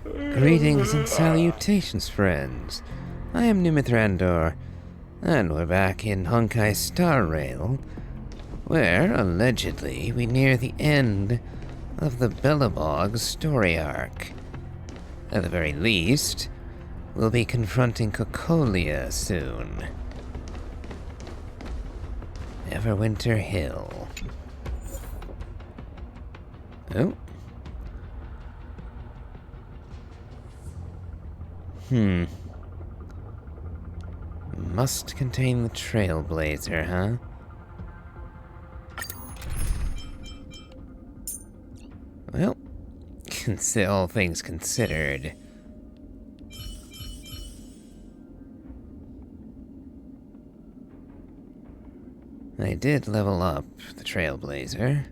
Greetings and salutations, friends. I am Numythrandor, and we're back in Honkai Star Rail, where, allegedly, we near the end of the Bellabog story arc. At the very least, we'll be confronting Cocolia soon. Everwinter Hill. Oh. Must contain the Trailblazer, huh? Well, all things considered. I did level up the Trailblazer.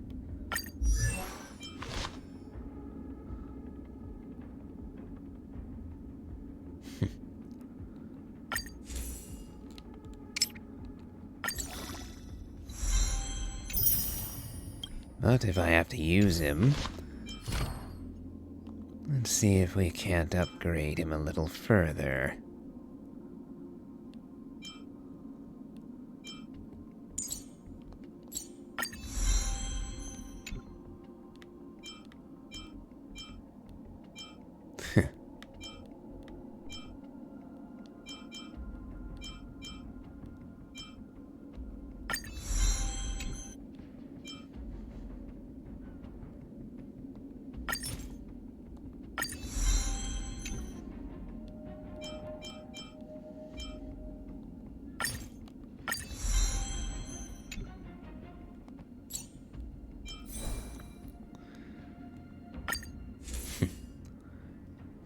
But if I have to use him, let's see if we can't upgrade him a little further.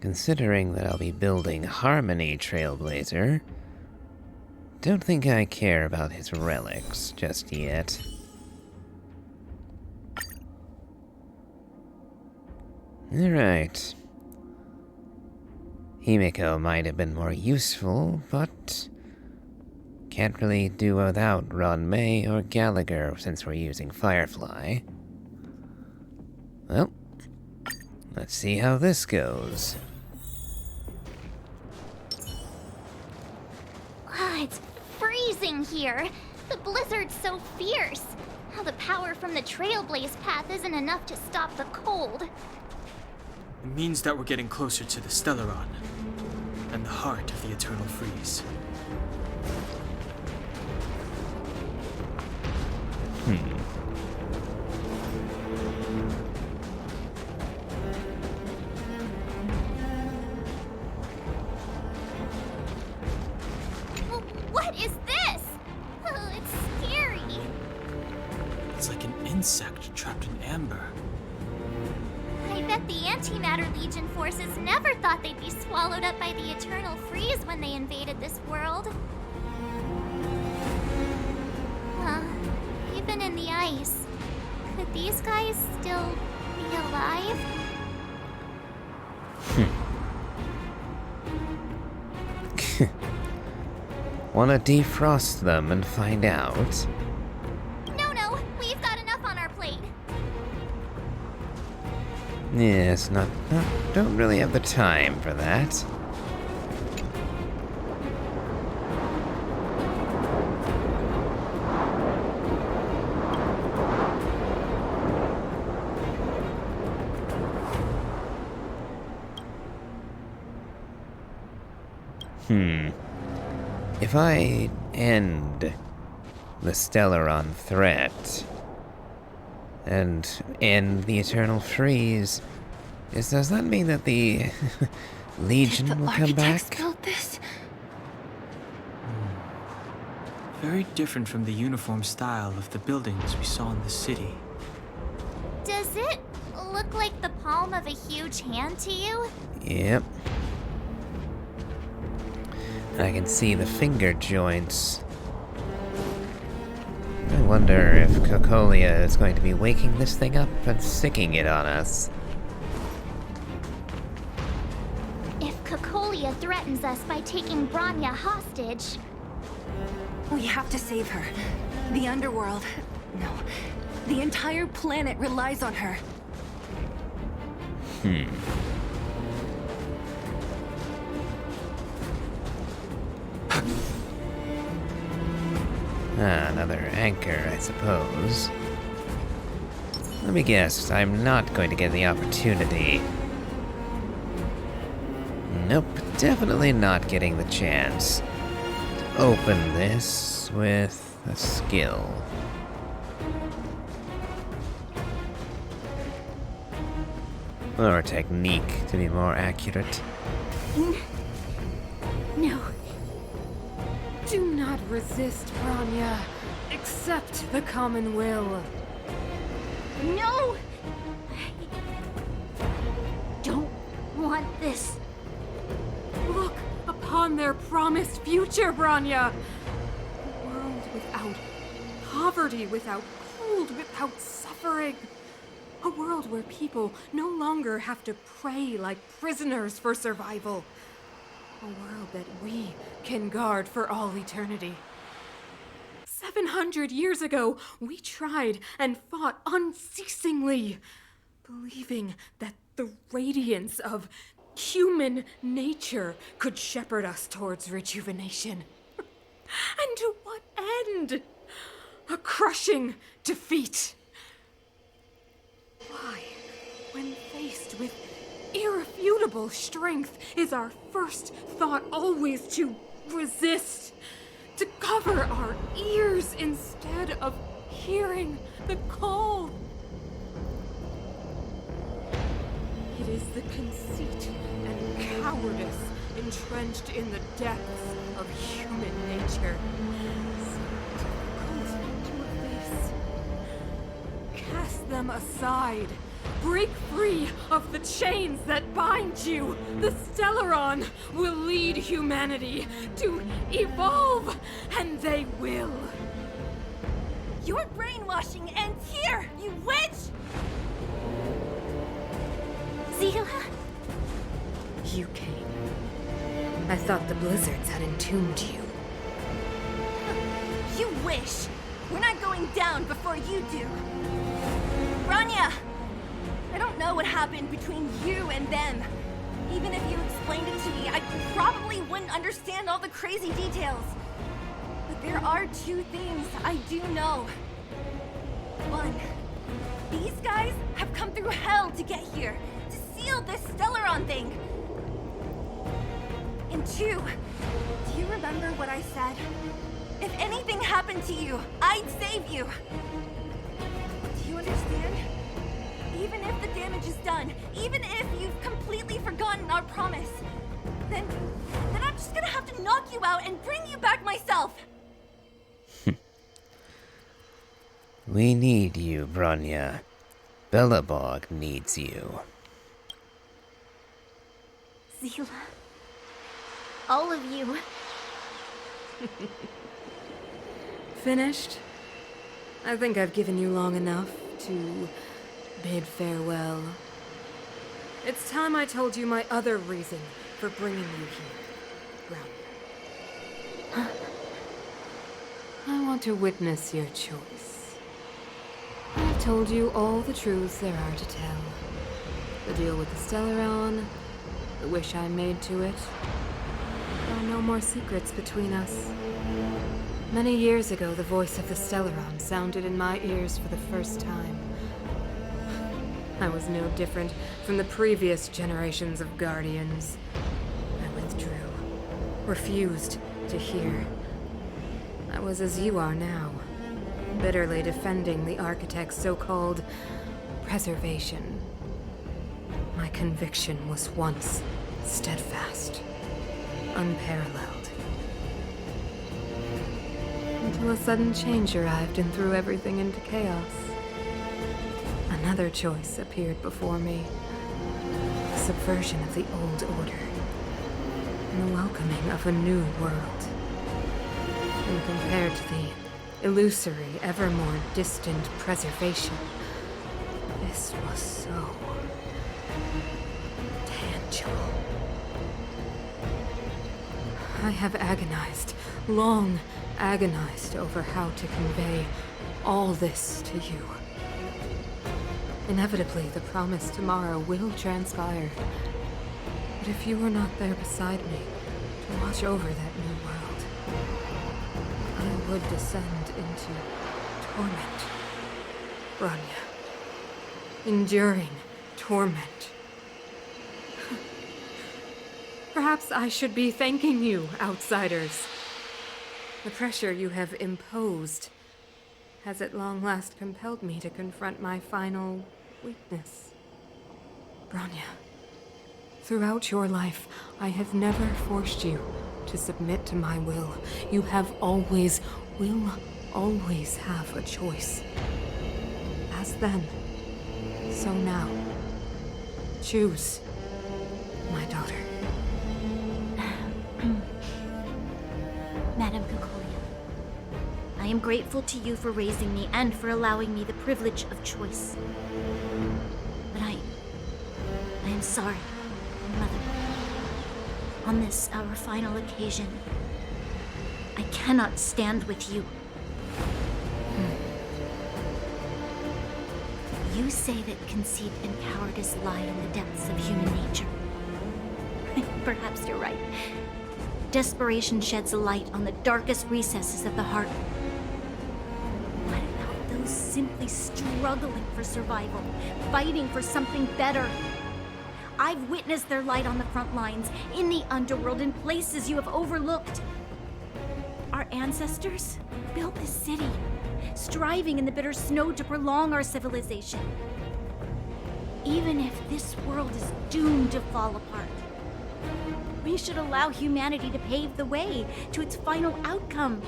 Considering that I'll be building Harmony Trailblazer, don't think I care about his relics just yet. Alright. Himiko might have been more useful, but can't really do without Ron May or Gallagher since we're using Firefly. Well, let's see how this goes. It's freezing here. The blizzard's so fierce. How the power from the Trailblaze path isn't enough to stop the cold. It means that we're getting closer to the Stellaron, and the heart of the Eternal Freeze. What is this? Oh, it's scary. It's like an insect trapped in amber. I bet the Antimatter Legion forces never thought they'd be swallowed up by the Eternal Freeze when they invaded this world. Huh. Even in the ice, could these guys still be alive? Wanna defrost them and find out? No, we've got enough on our plate. Yes, don't really have the time for that. If I end the Stellaron threat and end the Eternal Freeze, does that mean that the Legion will come back? Built this? Very different from the uniform style of the buildings we saw in the city. Does it look like the palm of a huge hand to you? Yep. I can see the finger joints. I wonder if Cocolia is going to be waking this thing up and sicking it on us. If Cocolia threatens us by taking Bronya hostage... We have to save her. The underworld... No. The entire planet relies on her. Another anchor, I suppose. Let me guess, I'm not going to get the opportunity. Nope, definitely not getting the chance to open this with a skill. Or technique, to be more accurate. No. Do not resist, Bronya. Accept the common will. No! I don't want this. Look upon their promised future, Bronya. A world without poverty, without cold, without suffering. A world where people no longer have to pray like prisoners for survival. A world that we can guard for all eternity. 700 years ago, we tried and fought unceasingly, believing that the radiance of human nature could shepherd us towards rejuvenation. And to what end? A crushing defeat. Why, when faced with irrefutable strength, is our first thought always to resist? To cover our ears instead of hearing the call? It is the conceit and cowardice entrenched in the depths of human nature. So difficult to face. Cast them aside. Break free of the chains that bind you. The Stellaron will lead humanity to evolve, and they will. Your brainwashing ends here, you witch! Zila? You came. I thought the blizzards had entombed you. You wish! We're not going down before you do. Bronya! I don't know what happened between you and them. Even if you explained it to me, I probably wouldn't understand all the crazy details. But there are two things I do know. One, these guys have come through hell to get here, to seal this Stellaron thing. And two, do you remember what I said? If anything happened to you, I'd save you. Do you understand? Even if the damage is done, even if you've completely forgotten our promise, then I'm just gonna have to knock you out and bring you back myself. We need you, Bronya. Bellabog needs you. Zila? All of you. Finished? I think I've given you long enough to bid farewell. It's time I told you my other reason for bringing you here, Brown. I want to witness your choice. I've told you all the truths there are to tell. The deal with the Stellaron, the wish I made to it. There are no more secrets between us. Many years ago, the voice of the Stellaron sounded in my ears for the first time. I was no different from the previous generations of Guardians. I withdrew, refused to hear. I was as you are now, bitterly defending the Architect's so-called preservation. My conviction was once steadfast, unparalleled. Until a sudden change arrived and threw everything into chaos. Another choice appeared before me. The subversion of the old order. And the welcoming of a new world. And compared to the illusory, ever more distant preservation, this was so tangible. I have agonized, long agonized over how to convey all this to you. Inevitably, the promised tomorrow will transpire. But if you were not there beside me to watch over that new world, I would descend into torment. Bronya. Enduring torment. Perhaps I should be thanking you, outsiders. The pressure you have imposed has at long last compelled me to confront my final weakness. Bronya, throughout your life, I have never forced you to submit to my will. You have always, will always have a choice. As then, so now. Choose, my daughter. Madame Kokolia, I am grateful to you for raising me and for allowing me the privilege of choice. But I am sorry, Mother. On this, our final occasion, I cannot stand with you. You say that conceit and cowardice lie in the depths of human nature. Perhaps you're right. Desperation sheds a light on the darkest recesses of the heart. What about those simply struggling for survival, fighting for something better? I've witnessed their light on the front lines, in the underworld, in places you have overlooked. Our ancestors built this city, striving in the bitter snow to prolong our civilization. Even if this world is doomed to fall apart, we should allow humanity to pave the way to its final outcome.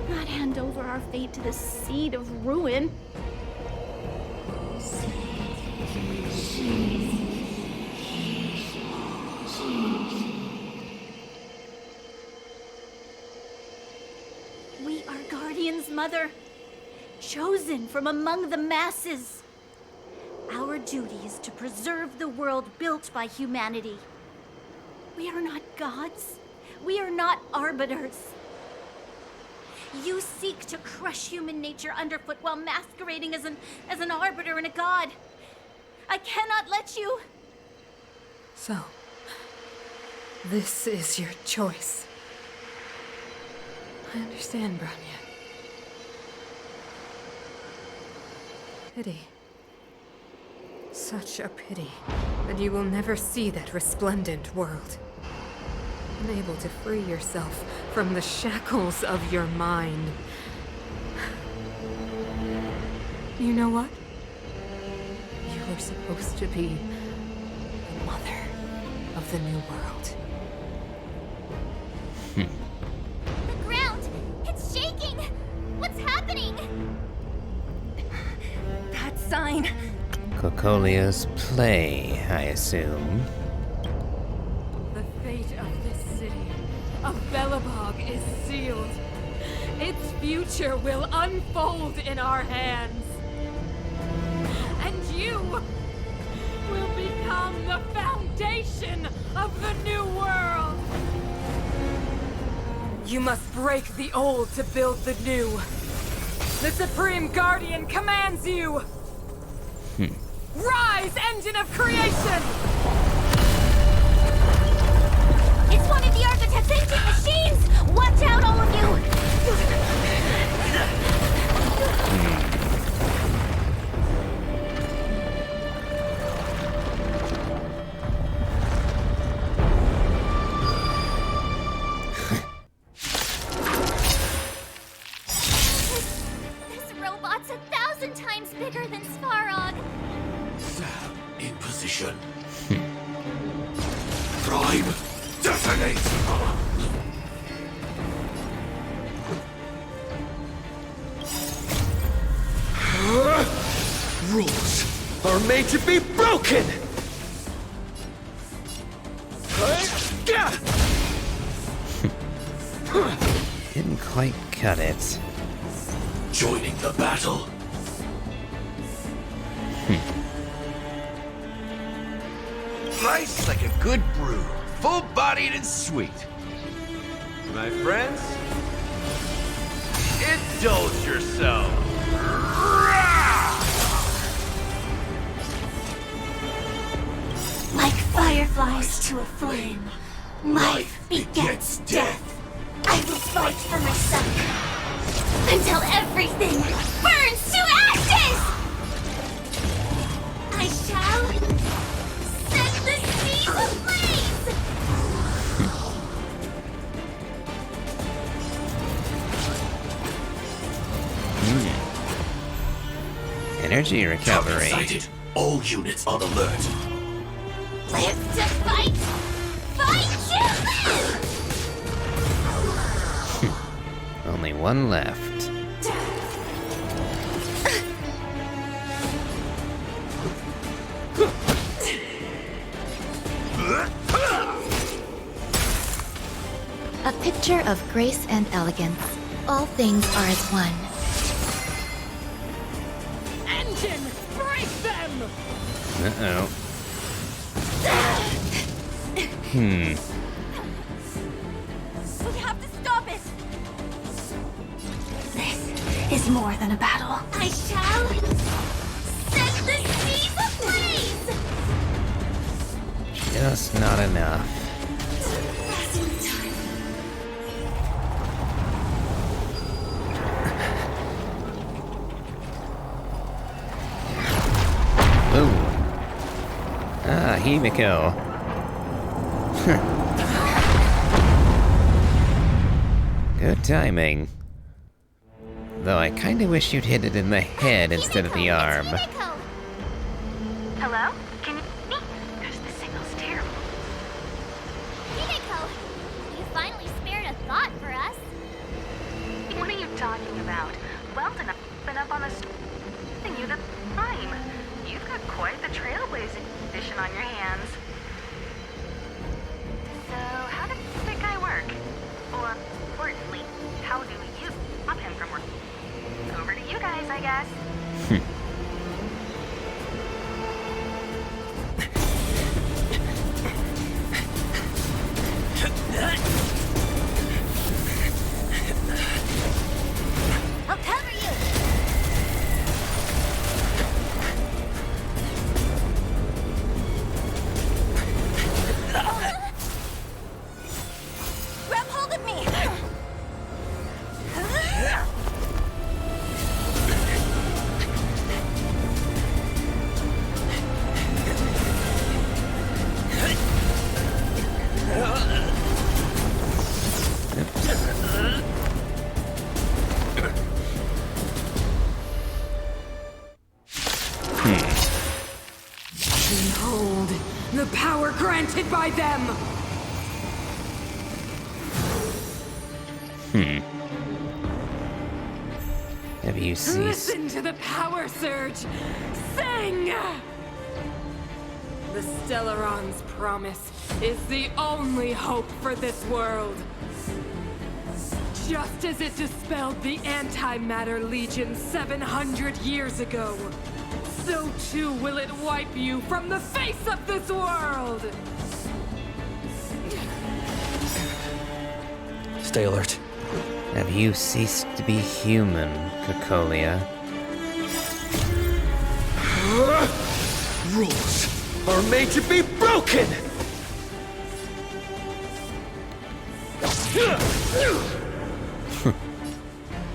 Not hand over our fate to the seed of ruin. We are guardians, Mother, chosen from among the masses. Our duty is to preserve the world built by humanity. We are not gods. We are not arbiters. You seek to crush human nature underfoot while masquerading as an arbiter and a god. I cannot let you. So, this is your choice. I understand, Bronya. Pity. Such a pity that you will never see that resplendent world. Unable to free yourself from the shackles of your mind. You know what? You were supposed to be the mother of the new world. The ground! It's shaking! What's happening? That sign. Kokolia's play, I assume. The fate of this city, of Belobog, is sealed. Its future will unfold in our hands. And you will become the foundation of the new world. You must break the old to build the new. The Supreme Guardian commands you! Rise, engine of creation! It's one of the architect's ancient machines! Watch out, all of you! This robot's 1,000 times bigger than Svarog. Sam in position. Prime detonate! Rules are made to be broken! Didn't quite cut it. Joining the battle. Nice like a good brew, full-bodied and sweet. My friends, indulge yourself. Like fireflies to a flame, life begets death. I will fight for my son. until everything burns to ashes! I shall set the seas ablaze! Energy recovery. Sighted. All units on alert. Live to fight! Fight to live! Only one left. A picture of grace and elegance. All things are as one. Engine! Break them! Uh-oh. We have to stop it! This is more than a battle. I shall set the seas ablaze! Just not enough. Ooh. Ah, Himiko. Good timing. Though I kinda wish you'd hit it in the head instead of the arm. Hello? Can you hear me? Gosh, the signal's terrible. Himiko! You finally spared a thought for us. What are you talking about? Weldon, I've been up on the you the time. You've got quite the trailblazing edition on your hands. So, how does that guy work? Or, importantly, how do you stop him from working? Over to you guys, I guess. I'll cover you! Grab hold of me! Behold, the power granted by them! Have you ceased? Listen to the power surge! Sing! The Stellaron's promise is the only hope for this world. Just as it dispelled the Antimatter Legion 700 years ago, so too will it wipe you from the face of this world! Stay alert. Have you ceased to be human, Cocolia? Rules are made to be broken!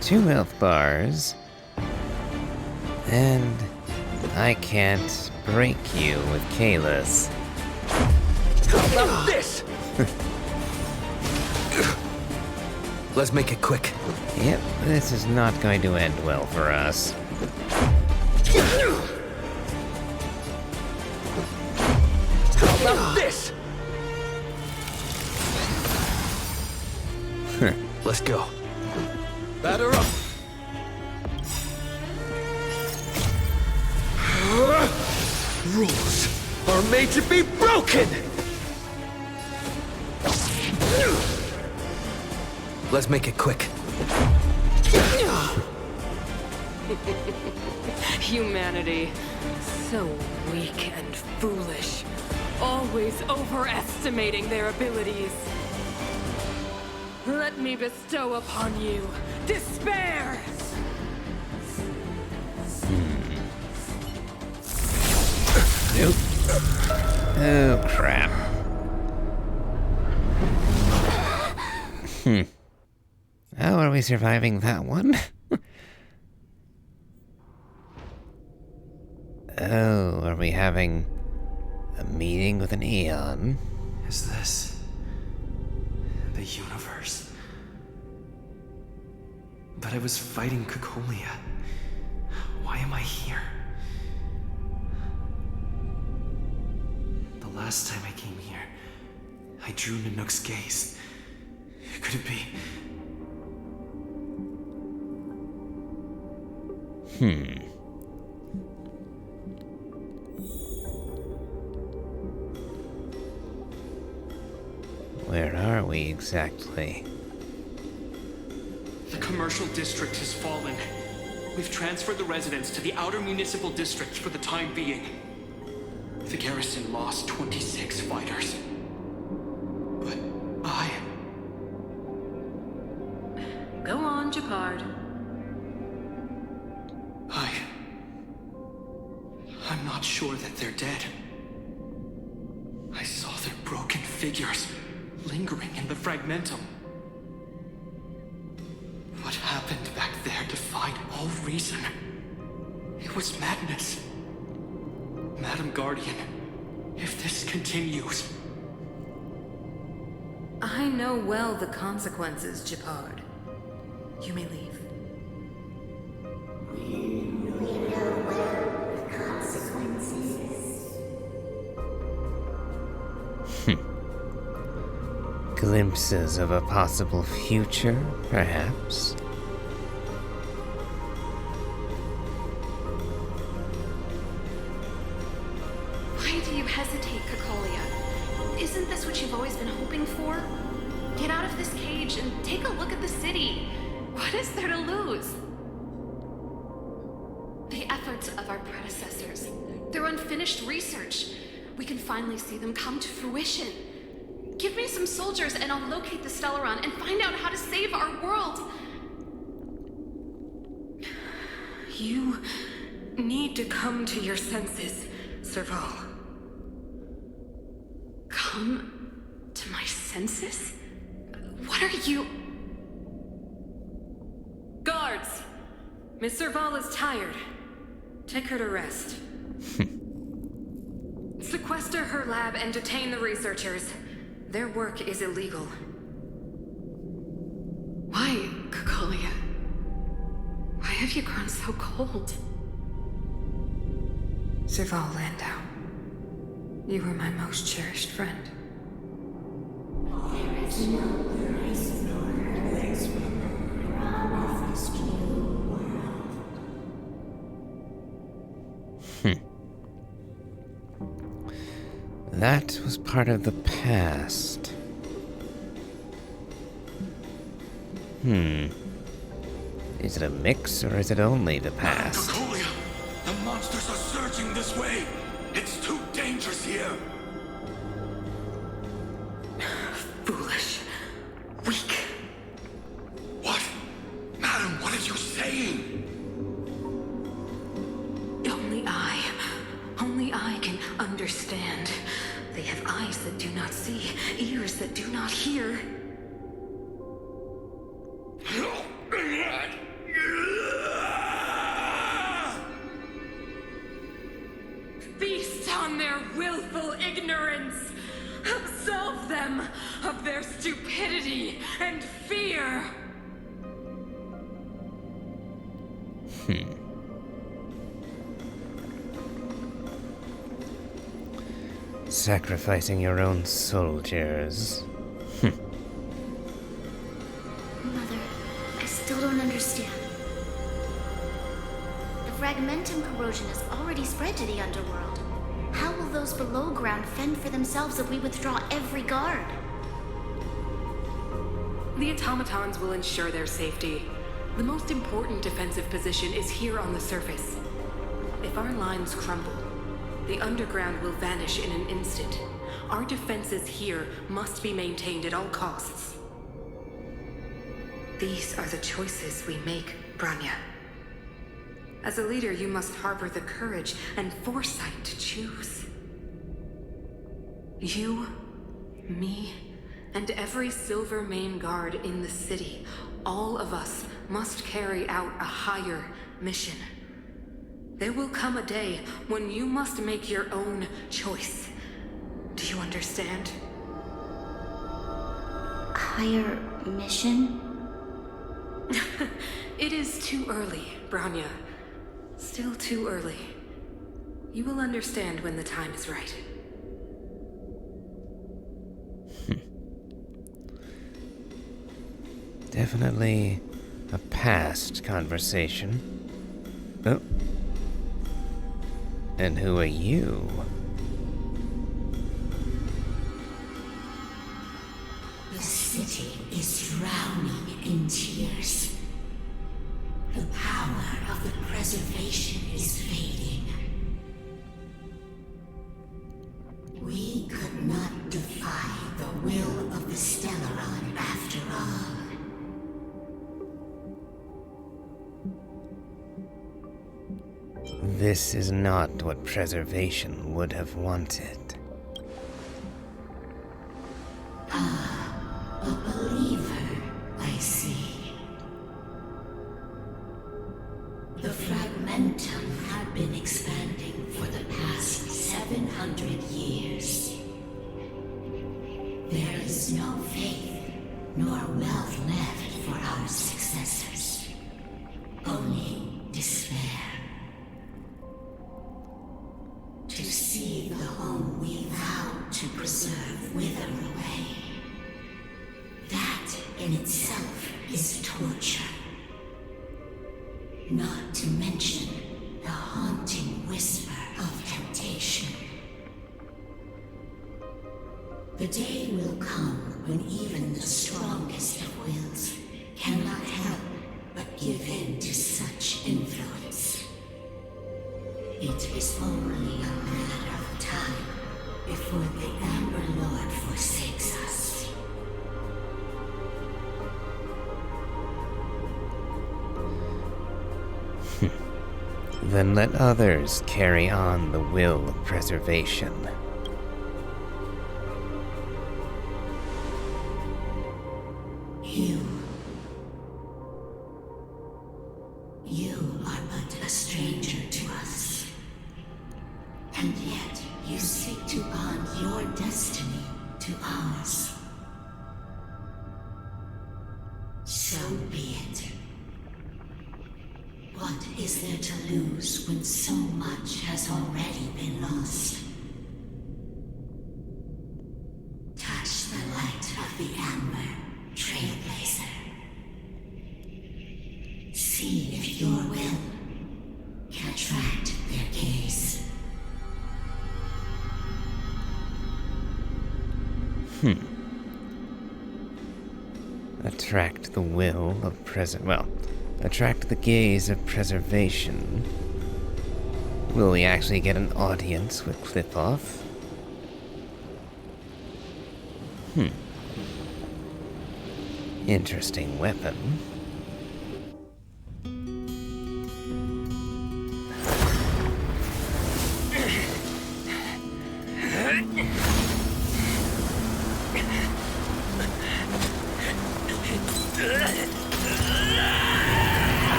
2 health bars. And I can't break you with Kalis. How about this? Let's make it quick. Yep, this is not going to end well for us. How about this? Let's go. Batter up! Rules are made to be broken! Let's make it quick. Humanity, so weak and foolish, always overestimating their abilities. Let me bestow upon you despair! Nope. Oh, crap. How are we surviving that one? Oh, are we having a meeting with an Aeon? Is this the universe? But I was fighting Cacolia. Why am I here? The last time I came here, I drew Nanook's gaze. Could it be? Where are we exactly? The commercial district has fallen. We've transferred the residents to the outer municipal districts for the time being. The garrison lost 26 fighters. But Go on, Japard. I'm not sure that they're dead. I saw their broken figures lingering in the fragmentum. What happened back there defied all reason. It was madness. Madam Guardian, if this continues... I know well the consequences, Japard. You may leave. Glimpses of a possible future, perhaps? Why do you hesitate, Cacolia? Isn't this what you've always been hoping for? Get out of this cage and take a look at the city. What is there to lose? The efforts of our predecessors, their unfinished research. We can finally see them come to fruition. Give me some soldiers and I'll locate the Stellaron and find out how to save our world. You need to come to your senses, Serval. Come to my senses? What are you... Guards! Miss Serval is tired. Take her to rest. Sequester her lab and detain the researchers. Their work is illegal. Why, Cacolia? Why have you grown so cold? Serval Landau, you were my most cherished friend. That was part of the past. Is it a mix, or is it only the past? Cacolia! The monsters are surging this way! It's too dangerous here! Foolish. Weak. What? Madam, what are you saying? Only I can understand. They have eyes that do not see, ears that do not hear. Feast on their willful ignorance! Absolve them of their stupidity and fear! Sacrificing your own soldiers. Mother, I still don't understand. The fragmentum corrosion has already spread to the underworld. How will those below ground fend for themselves if we withdraw every guard? The automatons will ensure their safety. The most important defensive position is here on the surface. If our lines crumble, the underground will vanish in an instant. Our defenses here must be maintained at all costs. These are the choices we make, Branya. As a leader, you must harbor the courage and foresight to choose. You, me, and every silver main guard in the city, all of us must carry out a higher mission. There will come a day when you must make your own choice. Do you understand? Higher mission? It is too early, Branya. Still too early. You will understand when the time is right. Definitely a past conversation. Oh. And who are you? The city is drowning in tears. The power of the preservation is fading. We could not defy the will of the Stellaron after all. This is not what preservation would have wanted. A believer, I see. The Fragmentum had been expanding for the past 700 years. There is no faith nor wealth left for our successors. Only despair. To see the home we vowed to preserve wither away. That in itself is torture. Not to mention the haunting whisper of temptation. The day will come when even the strongest of wills cannot help but give in to such influence. It is only a matter of time before the Amber Lord forsakes us. Then let others carry on the will of preservation. You are but a stranger to us. And yet you seek to bond your destiny to ours. So be it. What is there to lose when so much has already been lost? Touch the light of the Amber, Trailblazer. See if your will can attract their gaze. Attract the will of attract the gaze of preservation. Will we actually get an audience with Cliff-Off? Interesting weapon.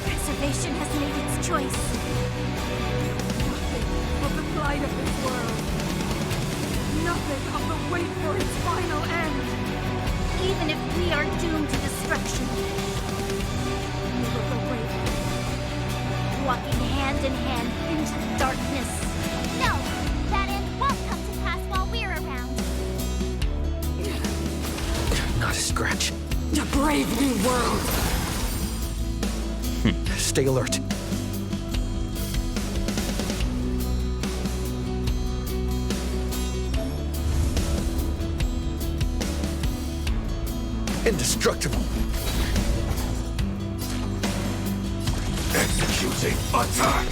Preservation has made its choice. Nothing of the plight of this world. Nothing of the wait for its final end. Even if we are doomed to destruction, We will go bravely. walking hand in hand into the darkness. No, that end won't come to pass while we're around. Not a scratch. A brave new world. Stay alert. Indestructible. Executing attack!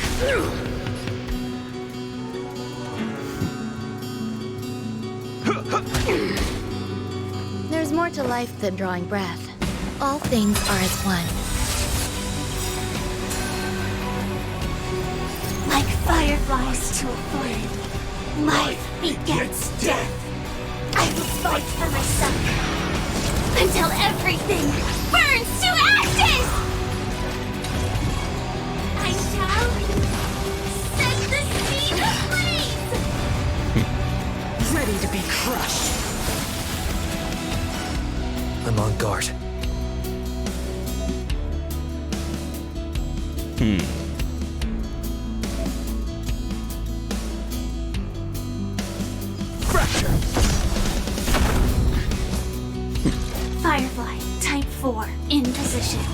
There's more to life than drawing breath. All things are as one. Like fireflies to a flame, life begets death. I will fight for myself until everything burns to ashes! I shall set the sea ablaze! Ready to be crushed. I'm on guard. Fracture! Firefly, type 4, in position.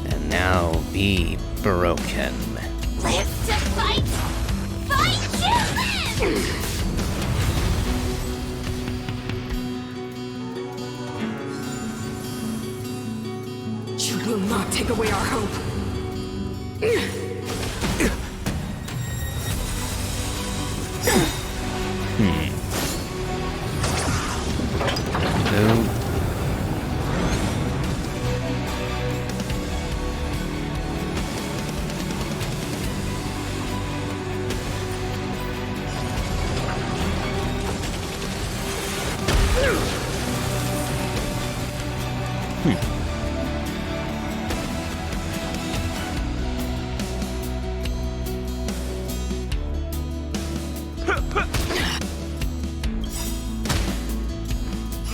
And now be broken. Live to fight! Fight to live! You will not take away our hope. No.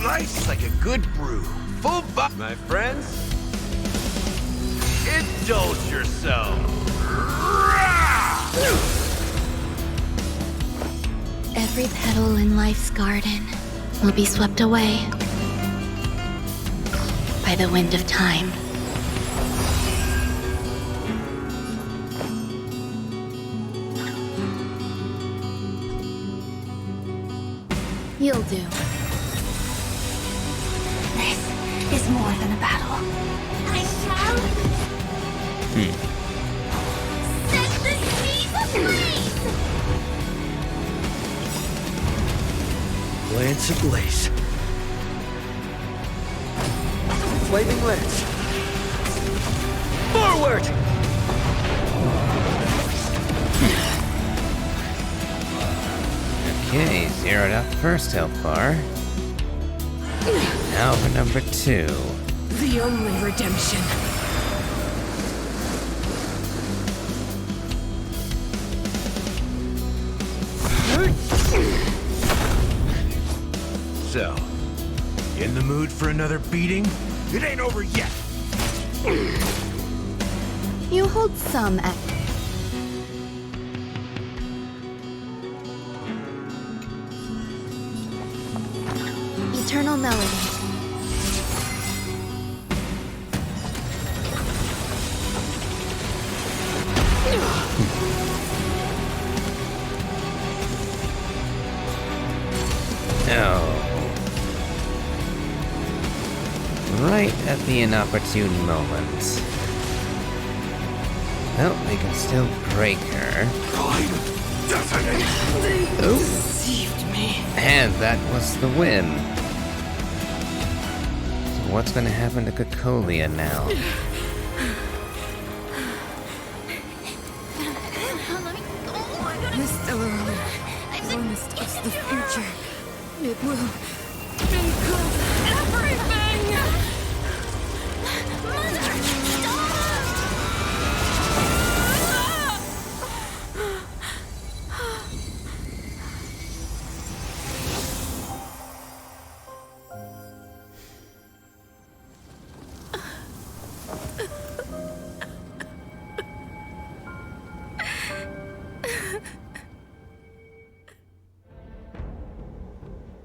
Nice like a good brew. Full buck, my friends. Indulge yourself. Every petal in life's garden will be swept away by the wind of time. You'll do. This is more than a battle. I shall set the seas ablaze! Lance ablaze. Flaming lance. Forward! Okay, zeroed out the first health bar. Now for number 2. The only redemption. So, in the mood for another beating? It ain't over yet. You hold some at... Eternal melody. No. Right at the inopportune moment. Well, we can still break her. They deceived me. And that was the win. So what's gonna happen to Cocolia now? This Stellaron promised us the future. It will include everything! Mother!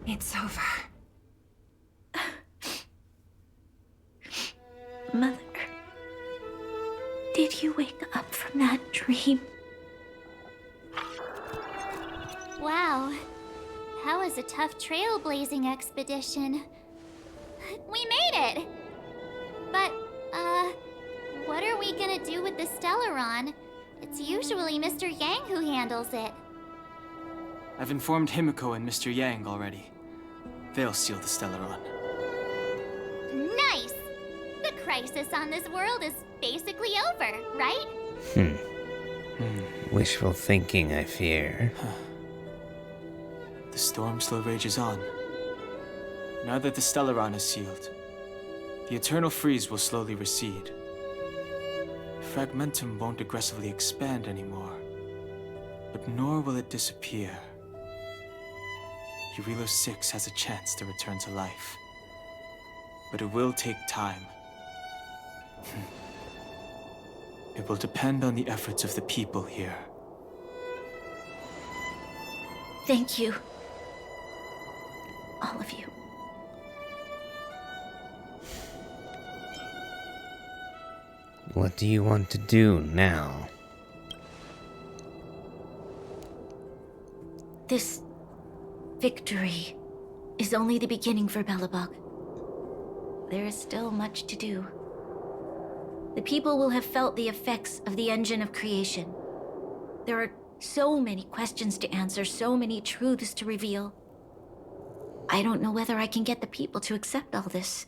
It's over. Mother, did you wake up from that dream? Wow. That was a tough trailblazing expedition. We made it! But, what are we gonna do with the Stellaron? It's usually Mr. Yang who handles it. I've informed Himiko and Mr. Yang already. They'll seal the Stellaron. Nice! The crisis on this world is basically over, right? Wishful thinking, I fear. The storm still rages on. Now that the Stellaron is sealed, the eternal freeze will slowly recede. Fragmentum won't aggressively expand anymore, but nor will it disappear. Eurilo 6 has a chance to return to life, but it will take time. It will depend on the efforts of the people here. Thank you. All of you. What do you want to do now? This victory is only the beginning for Belobog. There is still much to do. The people will have felt the effects of the engine of creation. There are so many questions to answer, so many truths to reveal. I don't know whether I can get the people to accept all this.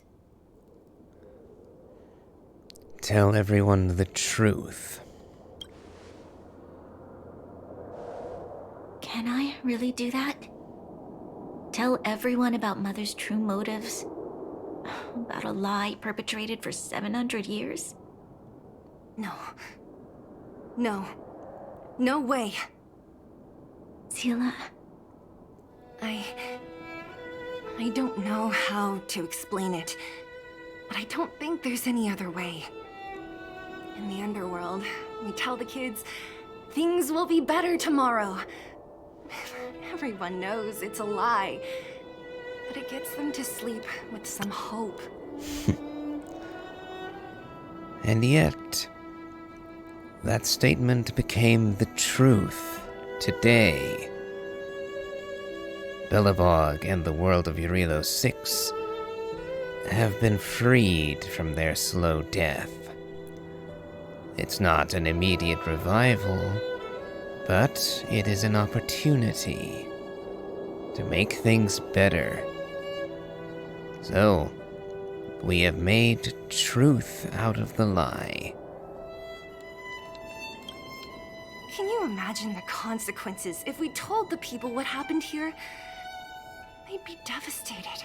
Tell everyone the truth. Can I really do that? Tell everyone about Mother's true motives? About a lie perpetrated for 700 years? No. No. No way. Seele, I don't know how to explain it, but I don't think there's any other way. In the underworld, we tell the kids, things will be better tomorrow. Everyone knows it's a lie, but it gets them to sleep with some hope. And yet, that statement became the truth today. Belobog and the world of Eurilo 6 have been freed from their slow death. It's not an immediate revival, but it is an opportunity to make things better. So, we have made truth out of the lie. Can you imagine the consequences if we told the people what happened here? They'd be devastated.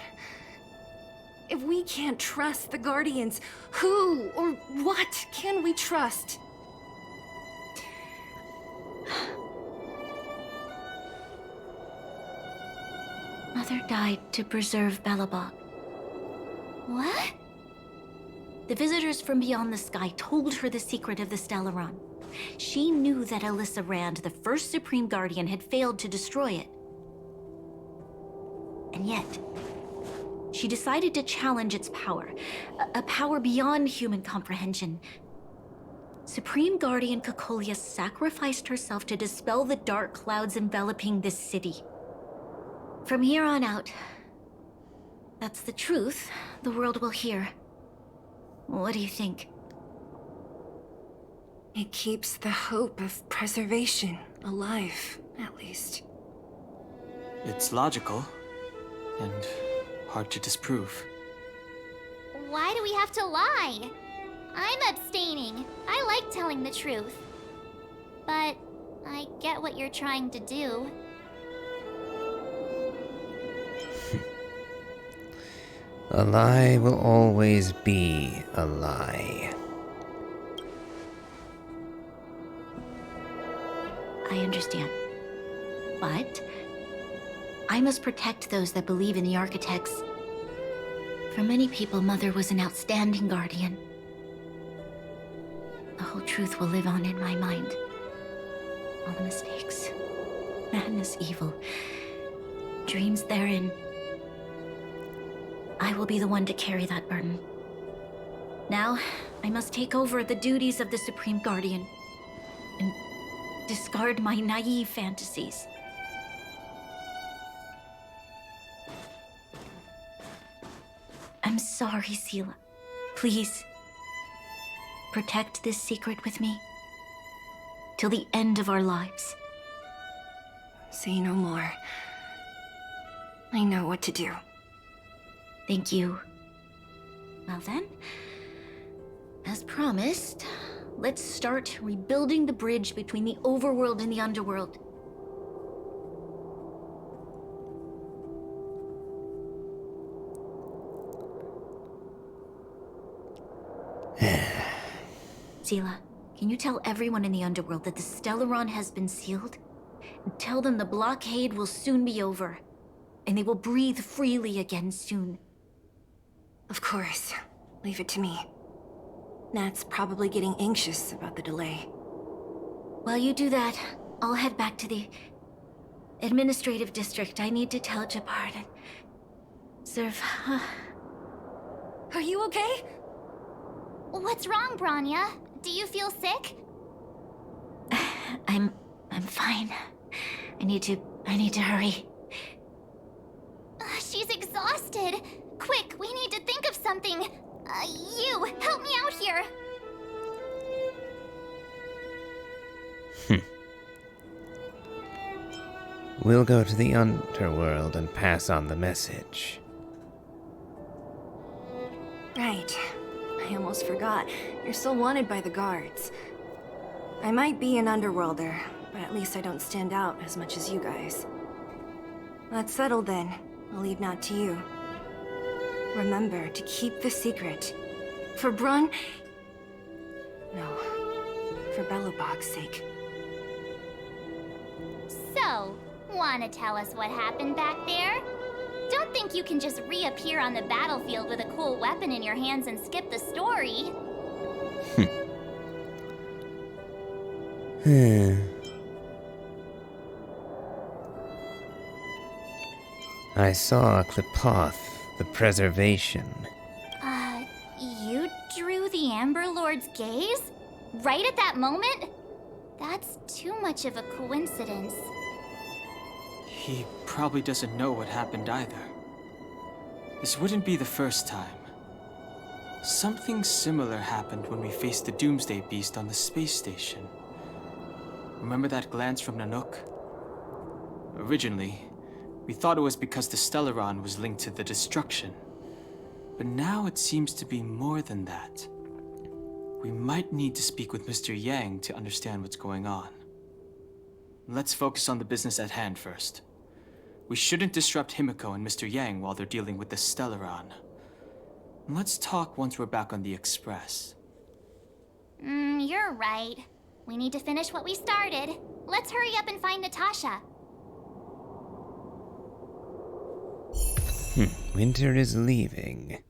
If we can't trust the Guardians, who or what can we trust? Mother died to preserve Belobog. What? The visitors from beyond the sky told her the secret of the Stellaron. She knew that Alyssa Rand, the first Supreme Guardian, had failed to destroy it. And yet, she decided to challenge its power, a power beyond human comprehension. Supreme Guardian Cocolia sacrificed herself to dispel the dark clouds enveloping this city. From here on out, that's the truth the world will hear. What do you think? It keeps the hope of preservation alive, at least. It's logical, and hard to disprove. Why do we have to lie? I'm abstaining. I like telling the truth. But I get what you're trying to do. A lie will always be a lie. I understand. But I must protect those that believe in the architects. For many people, Mother was an outstanding guardian. The whole truth will live on in my mind. All the mistakes, madness, evil, dreams therein. I will be the one to carry that burden. Now, I must take over the duties of the Supreme Guardian and discard my naive fantasies. I'm sorry, Seela. Please, protect this secret with me. Till the end of our lives. Say no more. I know what to do. Thank you. Well then, as promised, let's start rebuilding the bridge between the overworld and the underworld. Seela, can you tell everyone in the underworld that the Stellaron has been sealed? And tell them the blockade will soon be over, and they will breathe freely again soon. Of course. Leave it to me. Nat's probably getting anxious about the delay. While you do that, I'll head back to the administrative district. I need to tell Japard and serve. Are you okay? What's wrong, Branya? Do you feel sick? I'm fine. I need to hurry. She's exhausted. Quick, we need to think of something. You, help me out here. We'll go to the underworld and pass on the message. Right. I almost forgot. You're still wanted by the guards. I might be an underworlder, but at least I don't stand out as much as you guys. That's settled then. I'll leave Nat to you. Remember to keep the secret. For Brun... No. For Belobog's sake. So, wanna tell us what happened back there? Don't think you can just reappear on the battlefield with a cool weapon in your hands and skip the story. I saw Klipoth, the preservation. You drew the Amber Lord's gaze? Right at that moment? That's too much of a coincidence. He probably doesn't know what happened either. This wouldn't be the first time. Something similar happened when we faced the Doomsday Beast on the space station. Remember that glance from Nanook? Originally, we thought it was because the Stellaron was linked to the destruction. But now it seems to be more than that. We might need to speak with Mr. Yang to understand what's going on. Let's focus on the business at hand first. We shouldn't disrupt Himiko and Mr. Yang while they're dealing with the Stellaron. Let's talk once we're back on the Express. You're right. We need to finish what we started. Let's hurry up and find Natasha. Winter is leaving.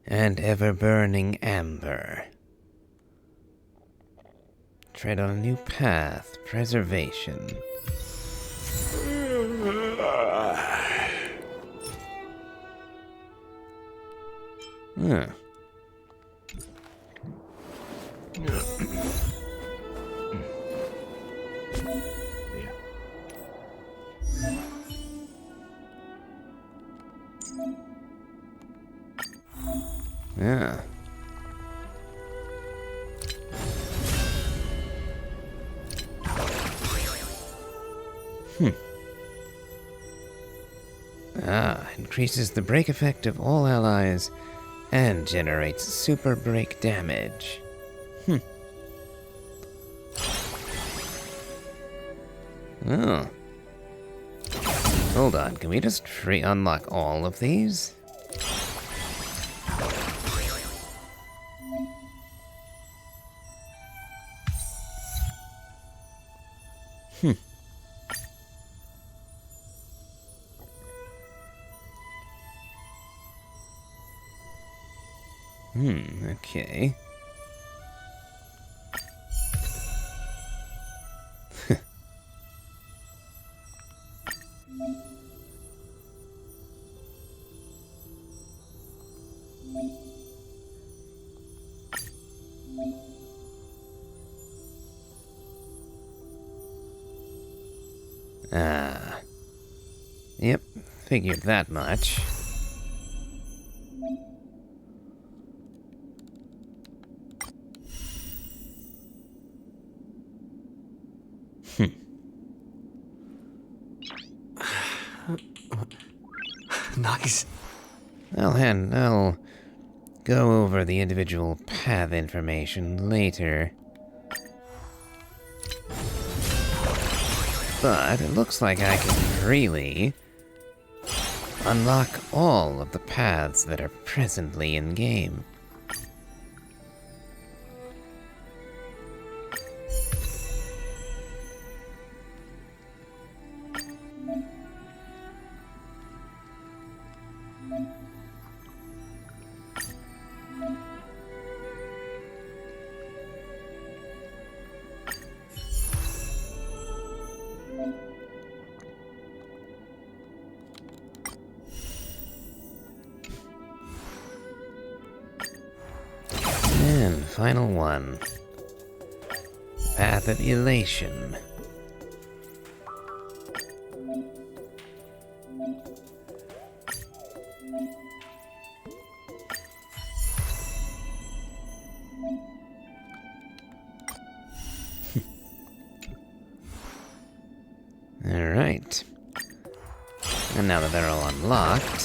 And ever-burning amber. Tread on a new path. Preservation. Yeah. Increases the break effect of all allies and generates super break damage. Oh. Hold on, can we just unlock all of these? Okay. Ah. Yep, figured that much. Nice. I'll go over the individual path information later. But it looks like I can really unlock all of the paths that are presently in-game. And final one. Path of Elation. Alright. And now that they're all unlocked,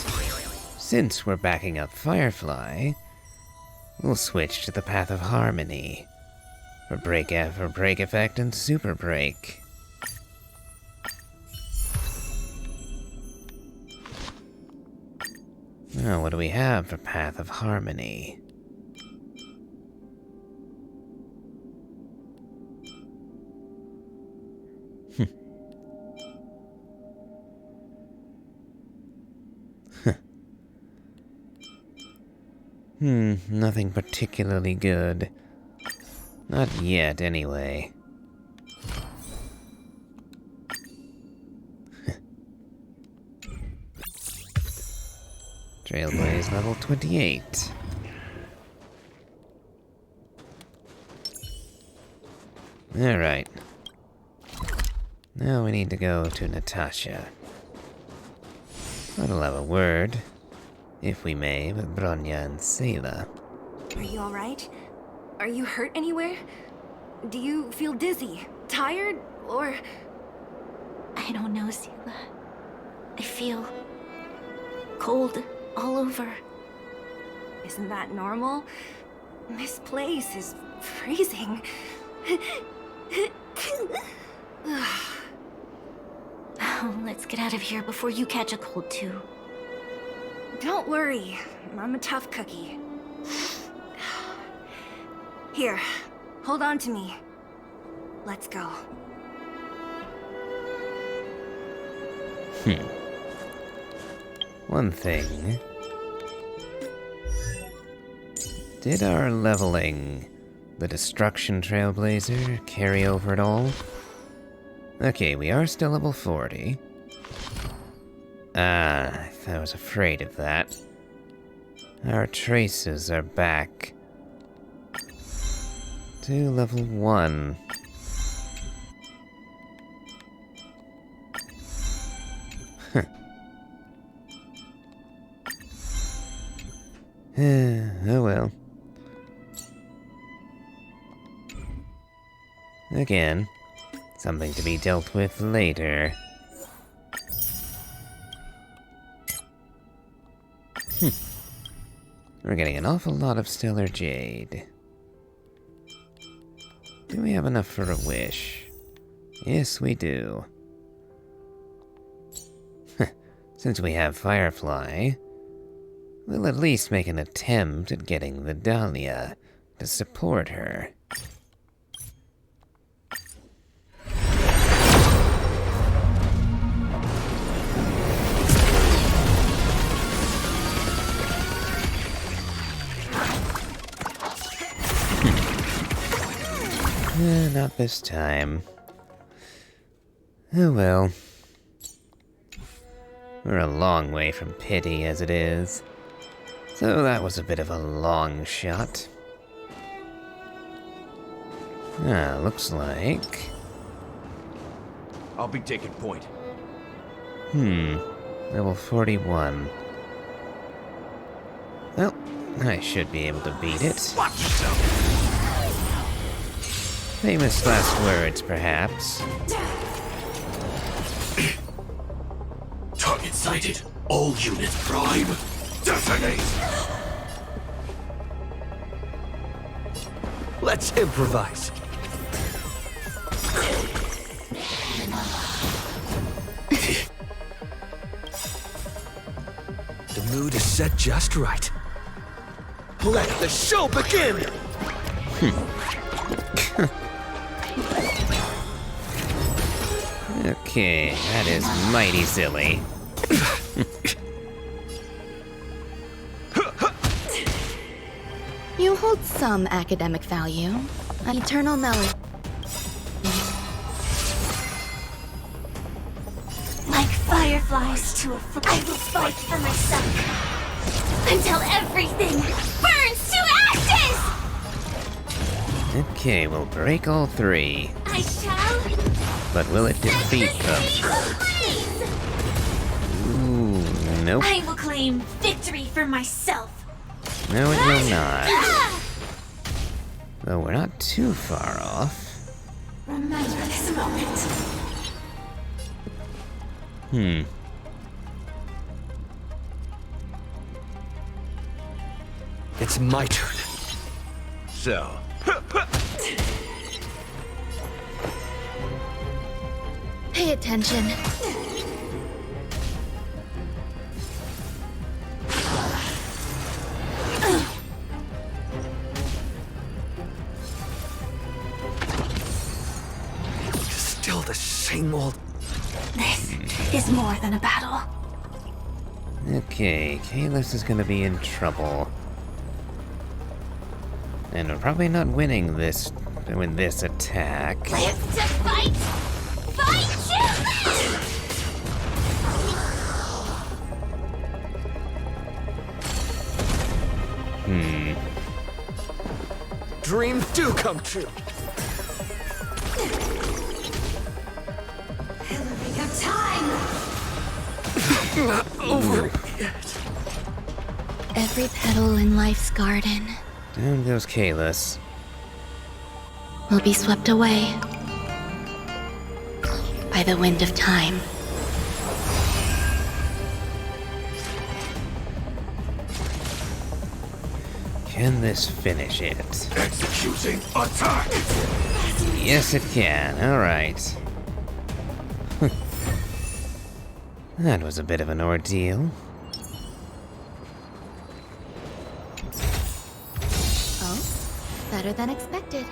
since we're backing up Firefly, we'll switch to the Path of Harmony for break effect and super break. Now, what do we have for Path of Harmony? Nothing particularly good. Not yet, anyway. Trailblaze level 28. Alright. Now we need to go to Natasha. I'll have a word, if we may, with Bronya and Selah. Are you alright? Are you hurt anywhere? Do you feel dizzy, tired, or... I don't know, Selah. I feel cold all over. Isn't that normal? This place is freezing. Oh, let's get out of here before you catch a cold too. Don't worry, I'm a tough cookie. Here, hold on to me. Let's go. One thing. Did our leveling the Destruction Trailblazer carry over at all? Okay, we are still level 40. I was afraid of that. Our traces are back to level 1. Oh well. Again, something to be dealt with later. We're getting an awful lot of stellar jade. Do we have enough for a wish? Yes, we do. Since we have Firefly, we'll at least make an attempt at getting the Dahlia to support her. Not this time. Oh well. We're a long way from pity as it is. So that was a bit of a long shot. Looks like... I'll be taking point. Level 41. Well, I should be able to beat it. Watch yourself! Famous last words, perhaps. Target sighted. All units prime. Detonate! Let's improvise. The mood is set just right. Let the show begin! Okay, that is mighty silly. You hold some academic value. Eternal knowledge. Like fireflies to a I will fight for myself until everything burns to ashes! Okay, we'll break all three. I shall But will it defeat them? Ooh, nope. I will claim victory for myself. No, it will not. Though we're not too far off. Remember this moment. It's my turn. So, Pay attention. Still the same old... This is more than a battle. Okay, Kalis is gonna be in trouble. And we're probably not winning this with this attack. Live to fight! Fight Dreams do come true. Hillary of time! Not over yet. Every petal in life's garden Down goes Kalis. will be swept away by the wind of time. Can this finish it? executing attack! Yes, it can. Alright. That was a bit of an ordeal. Oh, better than expected.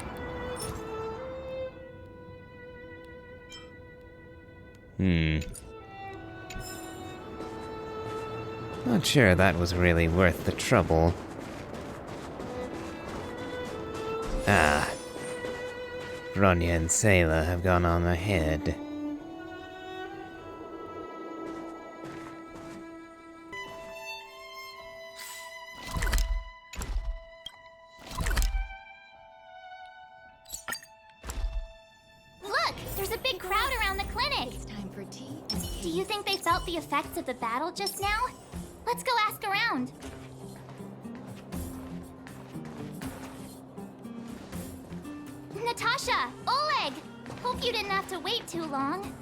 Not sure that was really worth the trouble. Ah. Ronya and Sayla have gone on ahead. Look! There's a big crowd around the clinic! It's time for tea. Do you think they felt the effects of the battle just now? Let's go ask around. Natasha! Oleg! Hope you didn't have to wait too long.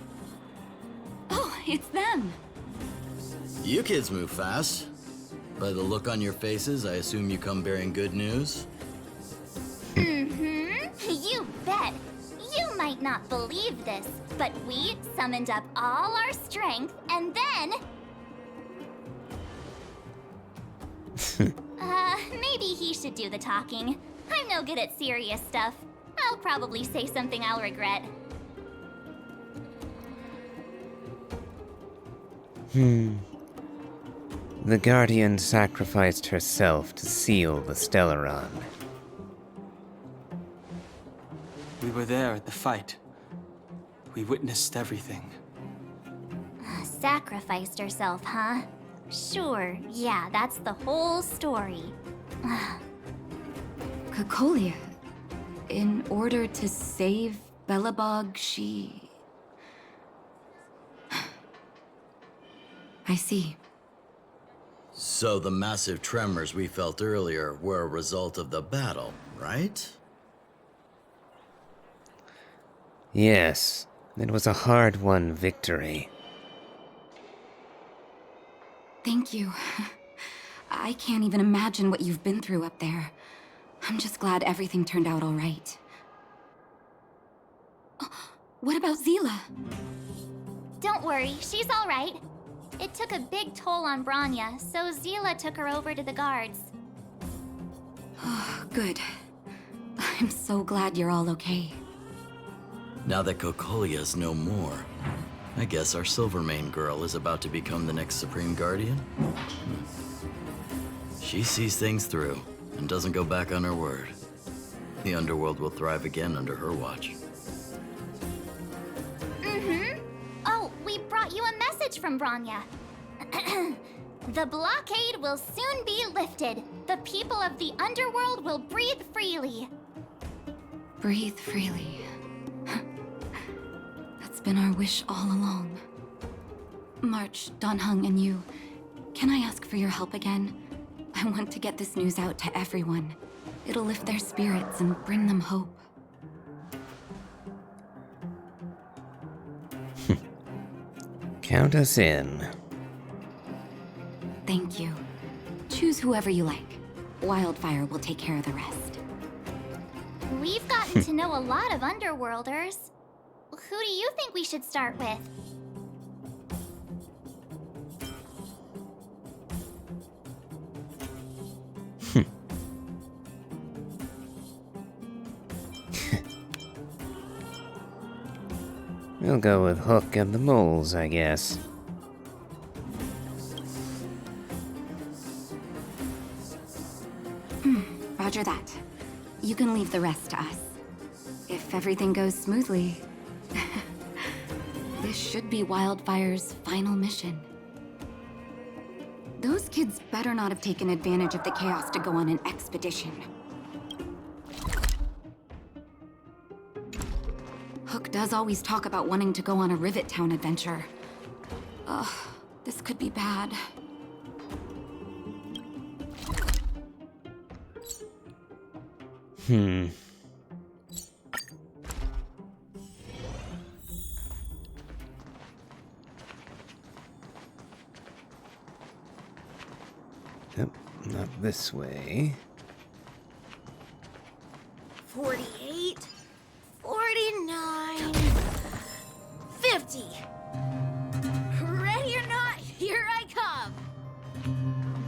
Oh, it's them. You kids move fast. By the look on your faces, I assume you come bearing good news? Mm-hmm. You bet. You might not believe this, but we summoned up all our strength and then... maybe he should do the talking. I'm no good at serious stuff. I'll probably say something I'll regret. The Guardian sacrificed herself to seal the Stellaron. We were there at the fight. We witnessed everything. Sacrificed herself, huh? Sure, yeah, that's the whole story. Kokolia. In order to save Belobog, she... I see. So the massive tremors we felt earlier were a result of the battle, right? Yes, it was a hard-won victory. Thank you. I can't even imagine what you've been through up there. I'm just glad everything turned out all right. Oh, what about Zila? Don't worry, she's all right. It took a big toll on Branya, so Zila took her over to the guards. Oh, good. I'm so glad you're all okay. Now that Kokolia's no more, I guess our Silvermane girl is about to become the next Supreme Guardian? She sees things through and doesn't go back on her word. The underworld will thrive again under her watch. Oh, we brought you a message from Branya. The blockade will soon be lifted. The people of the underworld will breathe freely. Breathe freely. That's been our wish all along. March, Donhung, and you, can I ask for your help again? I want to get this news out to everyone. It'll lift their spirits and bring them hope. Count us in. Thank you. Choose whoever you like. Wildfire will take care of the rest. We've gotten to know a lot of underworlders. Who do you think we should start with? We'll go with Hook and the Moles, I guess. Roger that. You can leave the rest to us. If everything goes smoothly, this should be Wildfire's final mission. Those kids better not have taken advantage of the chaos to go on an expedition. Hook does always talk about wanting to go on a Rivet Town adventure. Ugh, this could be bad. Nope, not this way. 48, 49, 50. Ready or not, here I come.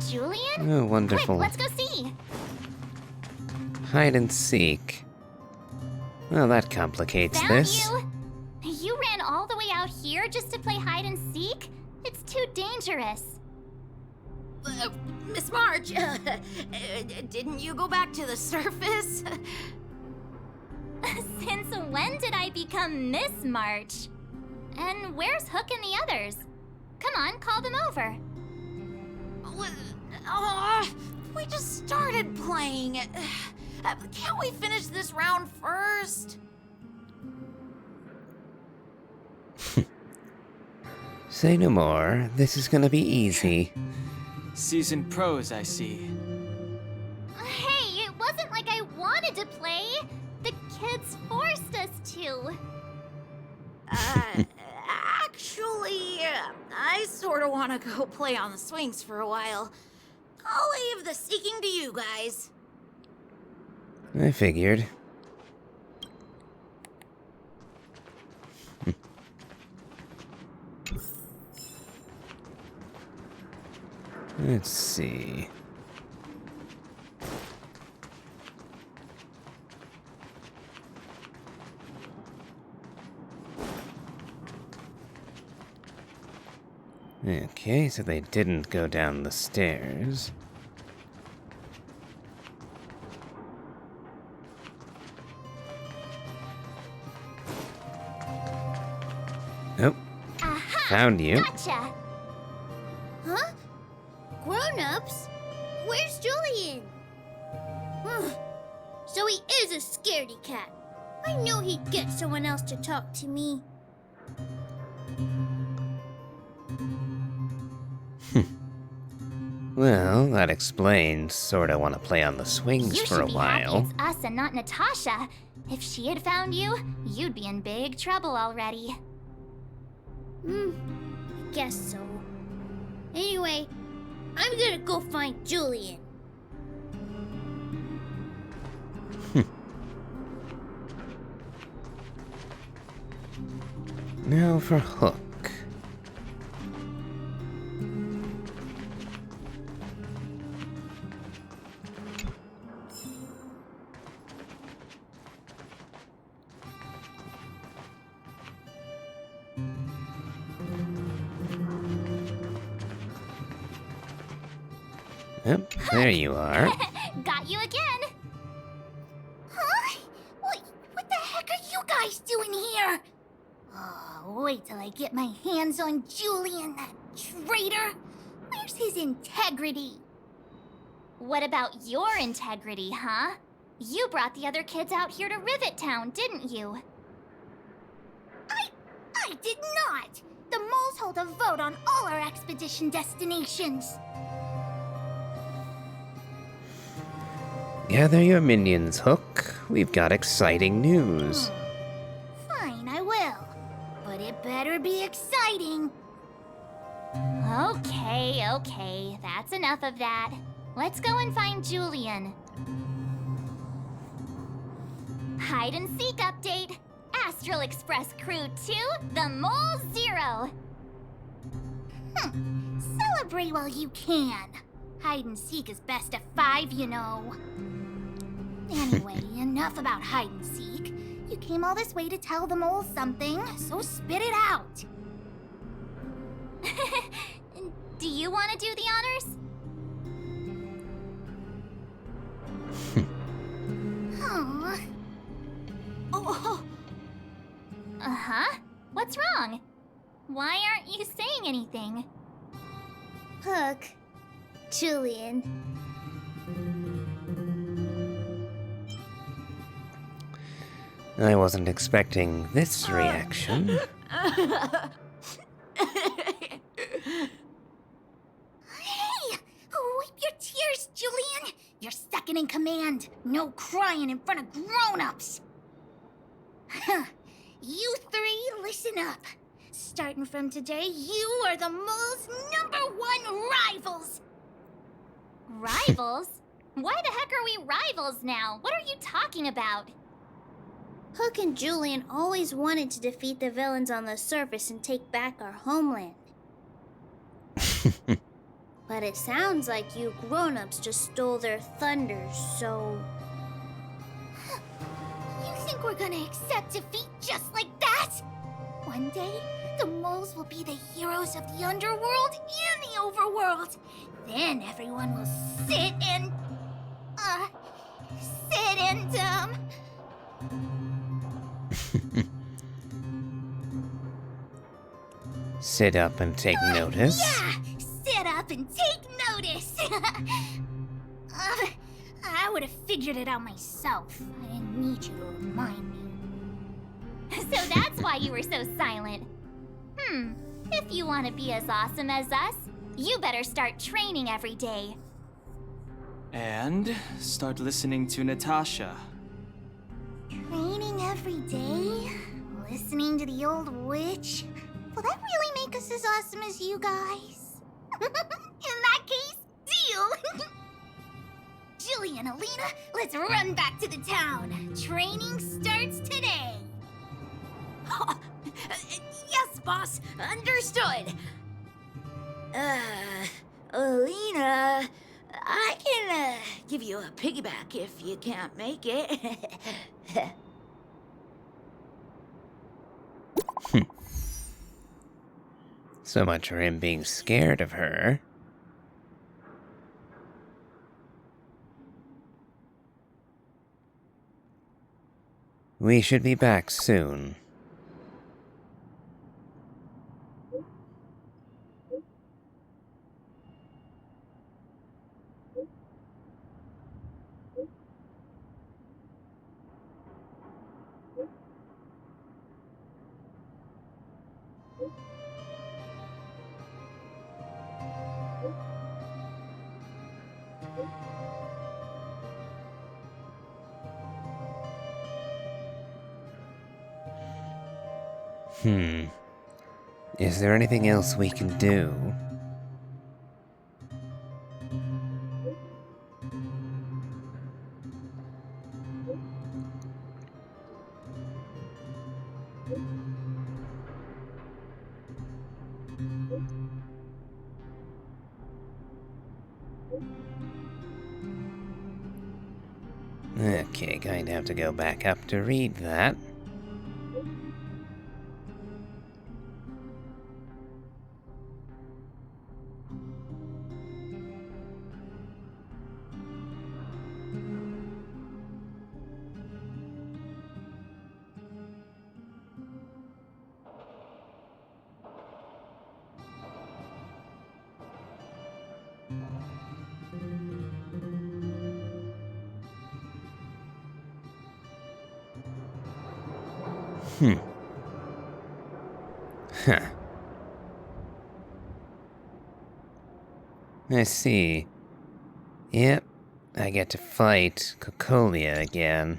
Julian? Oh, wonderful. Quick, let's go see. Hide and seek. Well, that complicates Found this. you? You ran all the way out here just to play hide and seek? It's too dangerous. Miss March, didn't you go back to the surface? Since when did I become Miss March? And where's Hook and the others? Come on, call them over. We just started playing. Can't we finish this round first? Say no more. This is gonna be easy. Seasoned pros, I see. Hey, it wasn't like I wanted to play. The kids forced us to. Actually, I sort of want to go play on the swings for a while. I'll leave the seeking to you guys. I figured. Let's see. Okay, so they didn't go down the stairs. Nope. Aha! Found you. Gotcha! Huh? Grown-ups? Where's Julian? So he is a scaredy cat. I knew he'd get someone else to talk to me. Well, that explains sorta wanna play on the swings You for a should be happy while. it's us and not Natasha. If she had found you, you'd be in big trouble already. Guess so. Anyway, I'm gonna go find Julian. Now for Hook. Yep, there you are. Got you again. Huh? What the heck are you guys doing here? Oh, wait till I get my hands on Julian, that traitor. Where's his integrity? What about your integrity, huh? You brought the other kids out here to Rivet Town, didn't you? I did not. The moles hold a vote on all our expedition destinations. Gather your minions, Hook. We've got exciting news. Fine, I will. But it better be exciting. Okay, that's enough of that. Let's go and find Julian. Hide and seek update. Astral Express Crew 2, the Mole 0. Celebrate while you can. Hide and seek is best of 5, you know. Anyway, enough about hide and seek. You came all this way to tell the moles something, so spit it out. Do you want to do the honors? Uh-huh. What's wrong? Why aren't you saying anything? Hook. Julian. I wasn't expecting this reaction. Hey! Wipe your tears, Julian! You're second in command. No crying in front of grown-ups. You three, listen up. Starting from today, you are the mole's #1 rivals! Rivals? Why the heck are we rivals now? What are you talking about? Hook and Julian always wanted to defeat the villains on the surface and take back our homeland. But it sounds like you grown-ups just stole their thunder, so... You think we're gonna accept defeat just like that? One day, the moles will be the heroes of the underworld and the overworld. Then everyone will sit and... Sit up and take notice. Yeah! Sit up and take notice! I would have figured it out myself. I didn't need you to remind me. So that's why you were so silent. If you want to be as awesome as us, you better start training every day. And start listening to Natasha. Training every day? Listening to the old witch? Will that really make us as awesome as you guys? In that case, deal! Julie and Alina, let's run back to the town. Training starts today. Yes, boss. Understood. Alina, I can give you a piggyback if you can't make it. So much for him being scared of her. We should be back soon. Is there anything else we can do? Okay, going to have to go back up to read that. Huh. I see. Yep, I get to fight Cocolia again.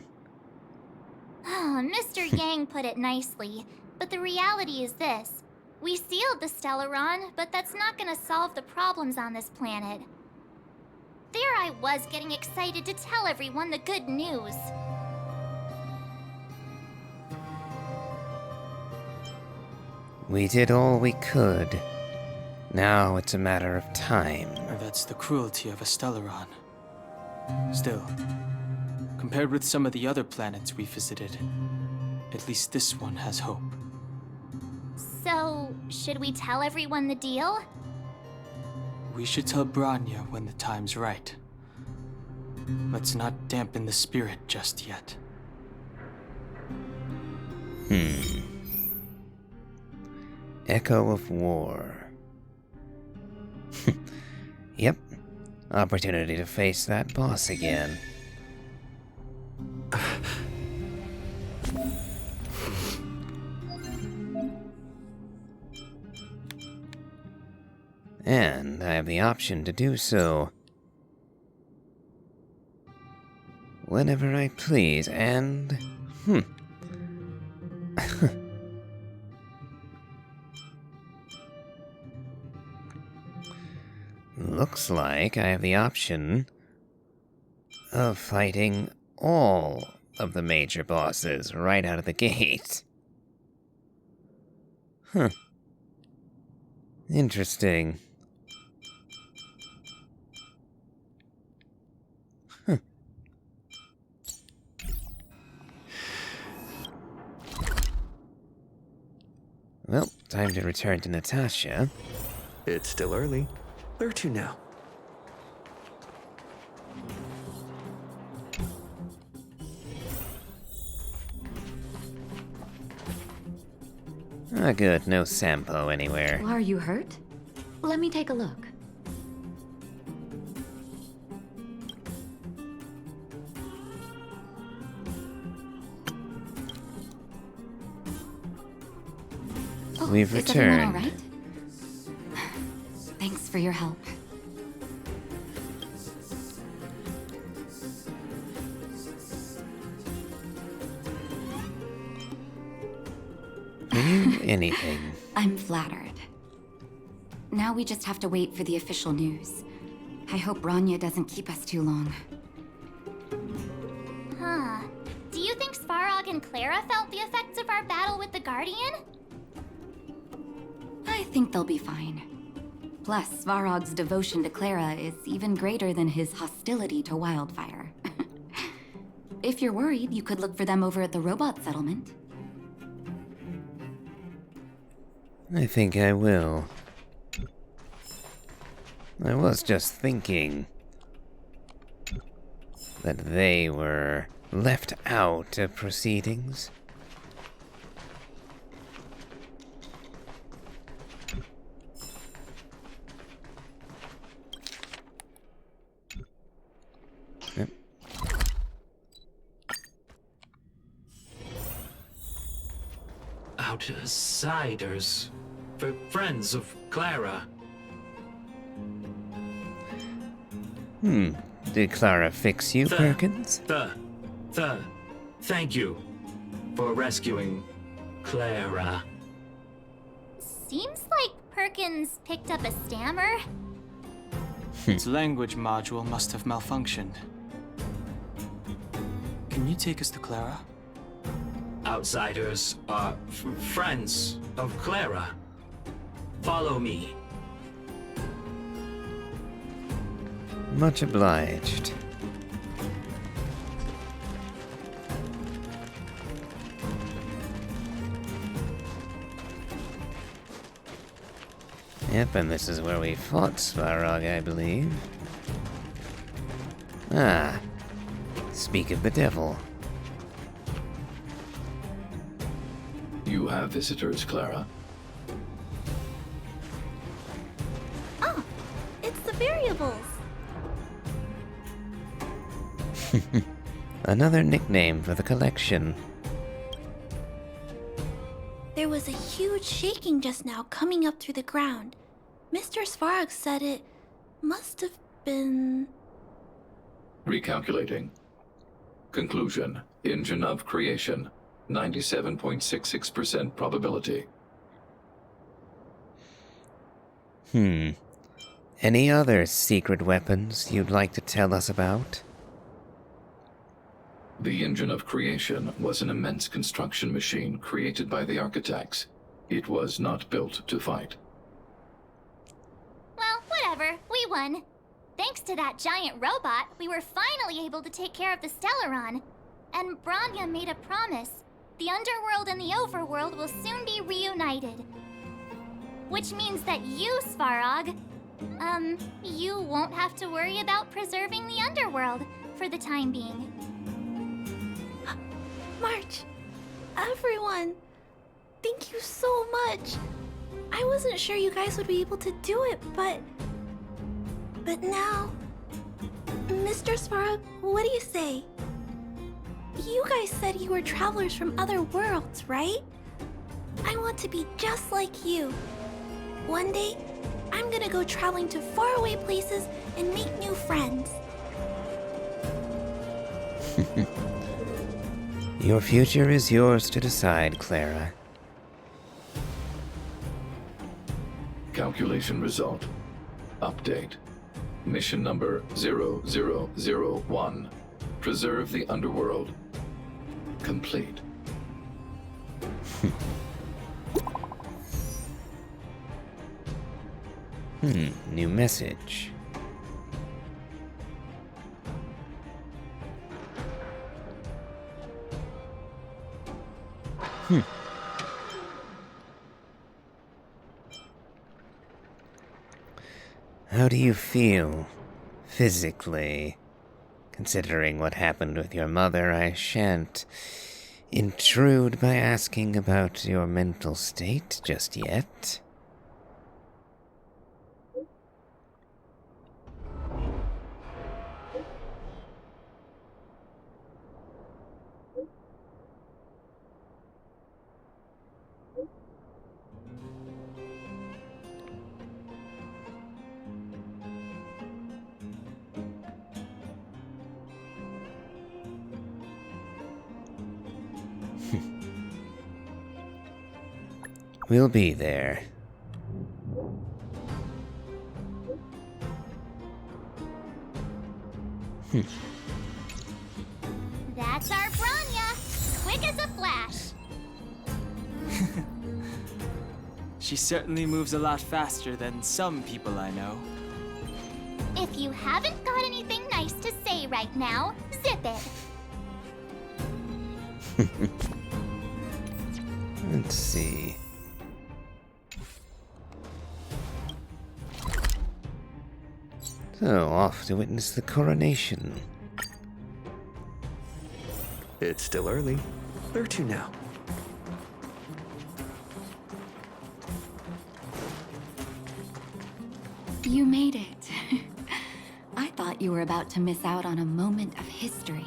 Oh, Mr. Yang put it nicely, but the reality is this. We sealed the Stellaron, but that's not gonna solve the problems on this planet. There I was getting excited to tell everyone the good news. We did all we could. Now it's a matter of time. That's the cruelty of a Stellaron. Still, compared with some of the other planets we visited, at least this one has hope. So, should we tell everyone the deal? We should tell Bronya when the time's right. Let's not dampen the spirit just yet. Echo of War. Yep. Opportunity to face that boss again. And I have the option to do so whenever I please, and... Looks like I have the option of fighting all of the major bosses right out of the gate. Interesting. Well, time to return to Natasha. It's still early. Where to now? Ah, good. No Sampo anywhere. Are you hurt? Let me take a look. We've returned. All right? Thanks for your help. Anything. I'm flattered. Now we just have to wait for the official news. I hope Bronya doesn't keep us too long. Huh. Do you think Svarog and Clara felt the effects of our battle with the Guardian? I think they'll be fine. Plus, Svarog's devotion to Clara is even greater than his hostility to Wildfire. If you're worried, you could look for them over at the robot settlement. I think I will. I was just thinking that they were left out of proceedings. Yep. Outsiders. For friends of Clara. Did Clara fix you, Perkins? Thank you for rescuing Clara. Seems like Perkins picked up a stammer. Its language module must have malfunctioned. Can you take us to Clara? Outsiders are friends of Clara. Follow me. Much obliged. Yep, and this is where we fought Svarog, I believe. Ah, speak of the devil. You have visitors, Clara. Oh, it's the variables. Another nickname for the collection. There was a huge shaking just now coming up through the ground. Mr. Svarog said it must have been... Recalculating. Conclusion. Engine of creation. 97.66% probability. Any other secret weapons you'd like to tell us about? The engine of creation was an immense construction machine created by the architects. It was not built to fight. Well, whatever. We won. Thanks to that giant robot, we were finally able to take care of the Stellaron. And Bronya made a promise. The underworld and the overworld will soon be reunited. Which means that you, Svarog, you won't have to worry about preserving the underworld for the time being. March, everyone, thank you so much. I wasn't sure you guys would be able to do it, but now... Mr. Svarog, what do you say? You guys said you were travelers from other worlds, right? I want to be just like you. One day, I'm gonna go traveling to faraway places and make new friends. Your future is yours to decide, Clara. Calculation result. Update. Mission number 0001. Preserve the underworld. Complete. New message. How do you feel, physically? Considering what happened with your mother, I shan't intrude by asking about your mental state just yet. We'll be there. That's our Bronya, quick as a flash. She certainly moves a lot faster than some people I know. If you haven't got anything nice to say right now, zip it. Let's see. So, off to witness the coronation. It's still early. Where to now? You made it. I thought you were about to miss out on a moment of history.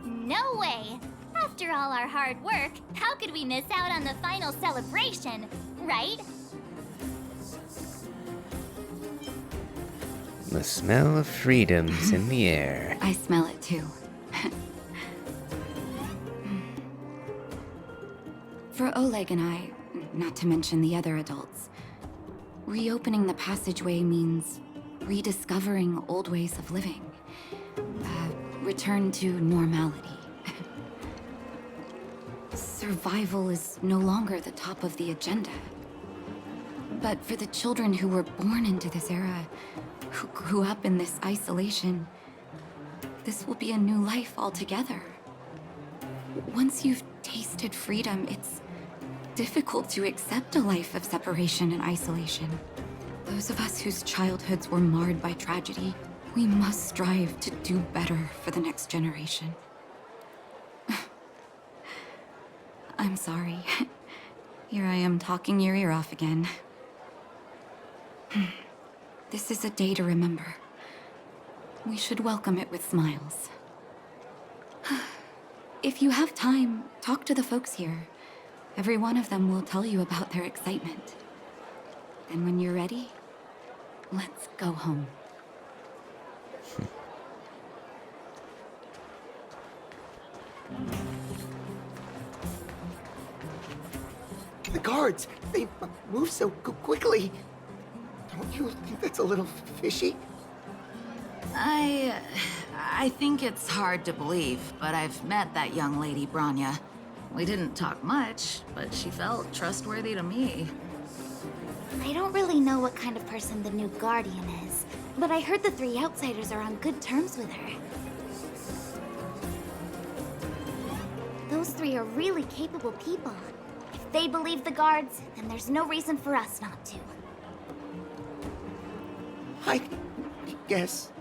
No way! After all our hard work, how could we miss out on the final celebration, right? The smell of freedom's in the air. I smell it too. For Oleg and I, not to mention the other adults. Reopening the passageway means rediscovering old ways of living. Return to normality. Survival is no longer the top of the agenda. But for the children who were born into this era, who grew up in this isolation, this will be a new life altogether. Once you've tasted freedom, it's difficult to accept a life of separation and isolation. Those of us whose childhoods were marred by tragedy, we must strive to do better for the next generation. I'm sorry. Here I am talking your ear off again. This is a day to remember. We should welcome it with smiles. If you have time, talk to the folks here. Every one of them will tell you about their excitement. And when you're ready, let's go home. The guards, they move so quickly. Don't you think that's a little fishy? I think it's hard to believe, but I've met that young lady, Bronya. We didn't talk much, but she felt trustworthy to me. I don't really know what kind of person the new Guardian is, but I heard the three outsiders are on good terms with her. Those three are really capable people. If they believe the guards, then there's no reason for us not to. I guess.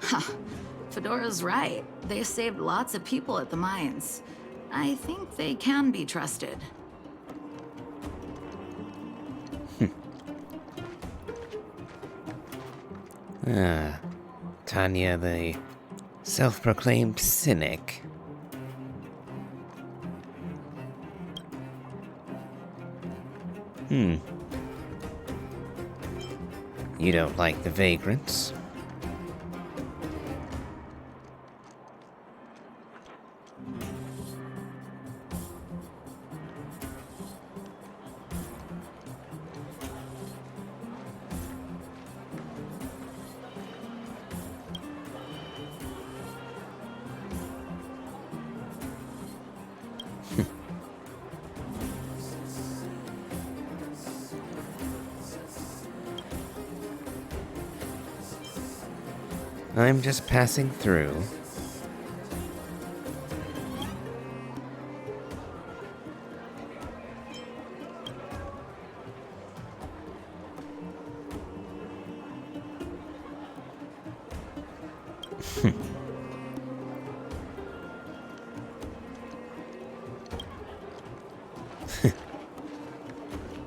Huh. Fedora's right. They saved lots of people at the mines. I think they can be trusted. Tanya, the self-proclaimed cynic. You don't like the vagrants? I'm just passing through.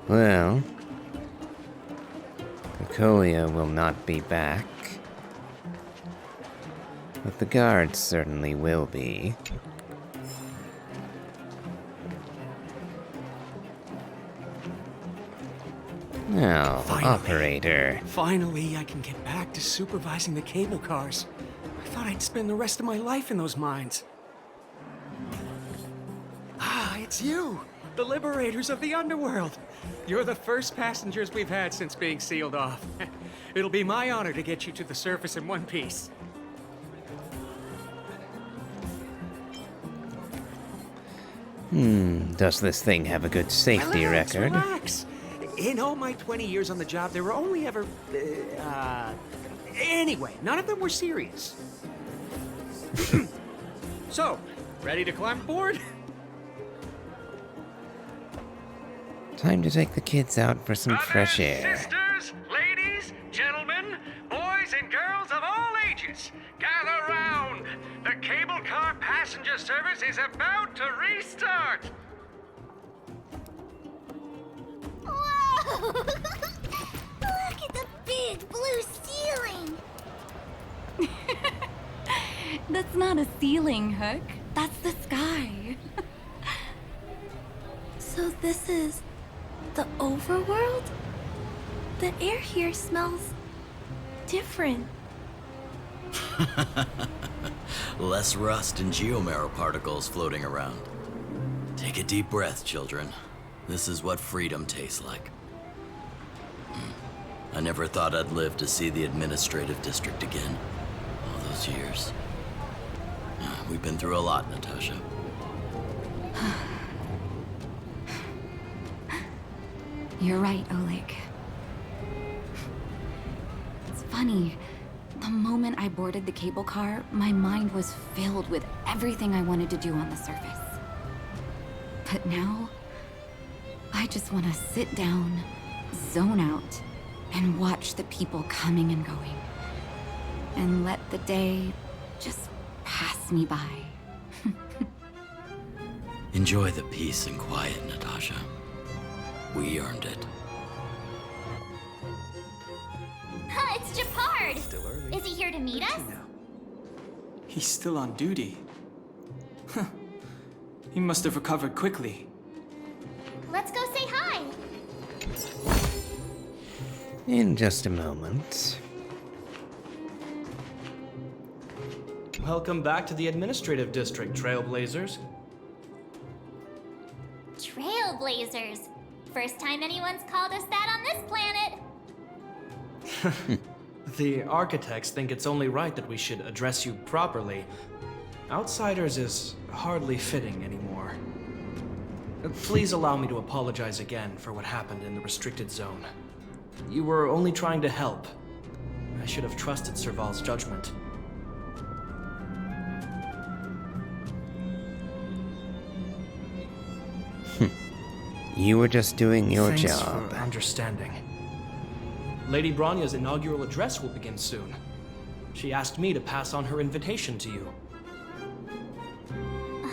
Well, Kokolia will not be back. But the guards certainly will be. Now, operator. Finally, I can get back to supervising the cable cars. I thought I'd spend the rest of my life in those mines. Ah, it's you! The liberators of the underworld! You're the first passengers we've had since being sealed off. It'll be my honor to get you to the surface in one piece. Does this thing have a good safety record? Relax. In all my 20 years on the job, there were only ever... Anyway, none of them were serious. So, ready to climb aboard? Time to take the kids out for some fresh air. Sisters, ladies, gentlemen, boys and girls of all ages, gather round. The cable car passenger service is about to restart. Whoa! Look at the big blue ceiling! That's not a ceiling, Hook. That's the sky. So this is the overworld? The air here smells different. Less rust and geomarrow particles floating around. Take a deep breath, children. This is what freedom tastes like. I never thought I'd live to see the administrative district again. All those years. We've been through a lot, Natasha. You're right, Oleg. It's funny. The moment I boarded the cable car, my mind was filled with everything I wanted to do on the surface. But now, I just want to sit down, zone out, and watch the people coming and going. And let the day just pass me by. Enjoy the peace and quiet, Natasha. We earned it. It's Japard! Is he here to meet us? He's still on duty. Huh. He must have recovered quickly. Let's go say hi! In just a moment. Welcome back to the administrative district, Trailblazers. Trailblazers. First time anyone's called us that on this planet. The architects think it's only right that we should address you properly. Outsiders is hardly fitting anymore. Please allow me to apologize again for what happened in the restricted zone. You were only trying to help. I should have trusted Serval's judgment. You were just doing your Thanks job. for understanding. Lady Bronya's inaugural address will begin soon. She asked me to pass on her invitation to you.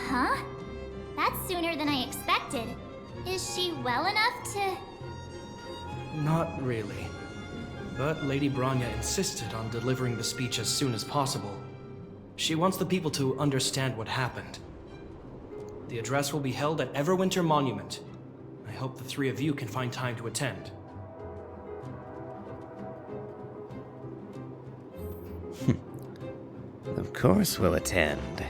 Huh? That's sooner than I expected. Is she well enough to... Not really. But Lady Bronya insisted on delivering the speech as soon as possible. She wants the people to understand what happened. The address will be held at Everwinter Monument. I hope the three of you can find time to attend. Of course we'll attend.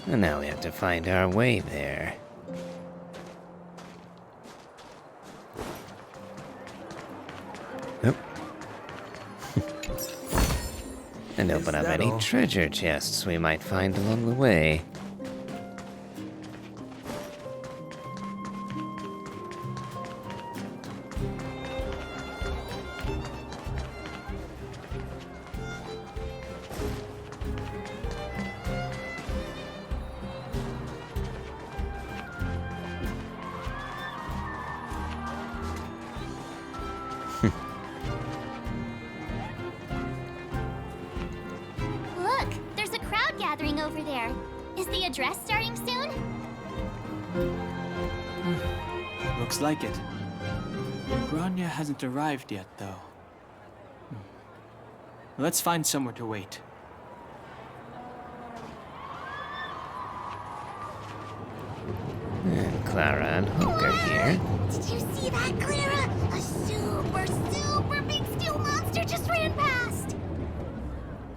And now we have to find our way there. Oh. And open up any treasure chests we might find along the way. Look, there's a crowd gathering over there. Is the address starting soon? Looks like it. Bronya hasn't arrived yet, though. Let's find somewhere to wait. And Clara and Hulk are here. Did you see that, Clara? A super big steel monster just ran past!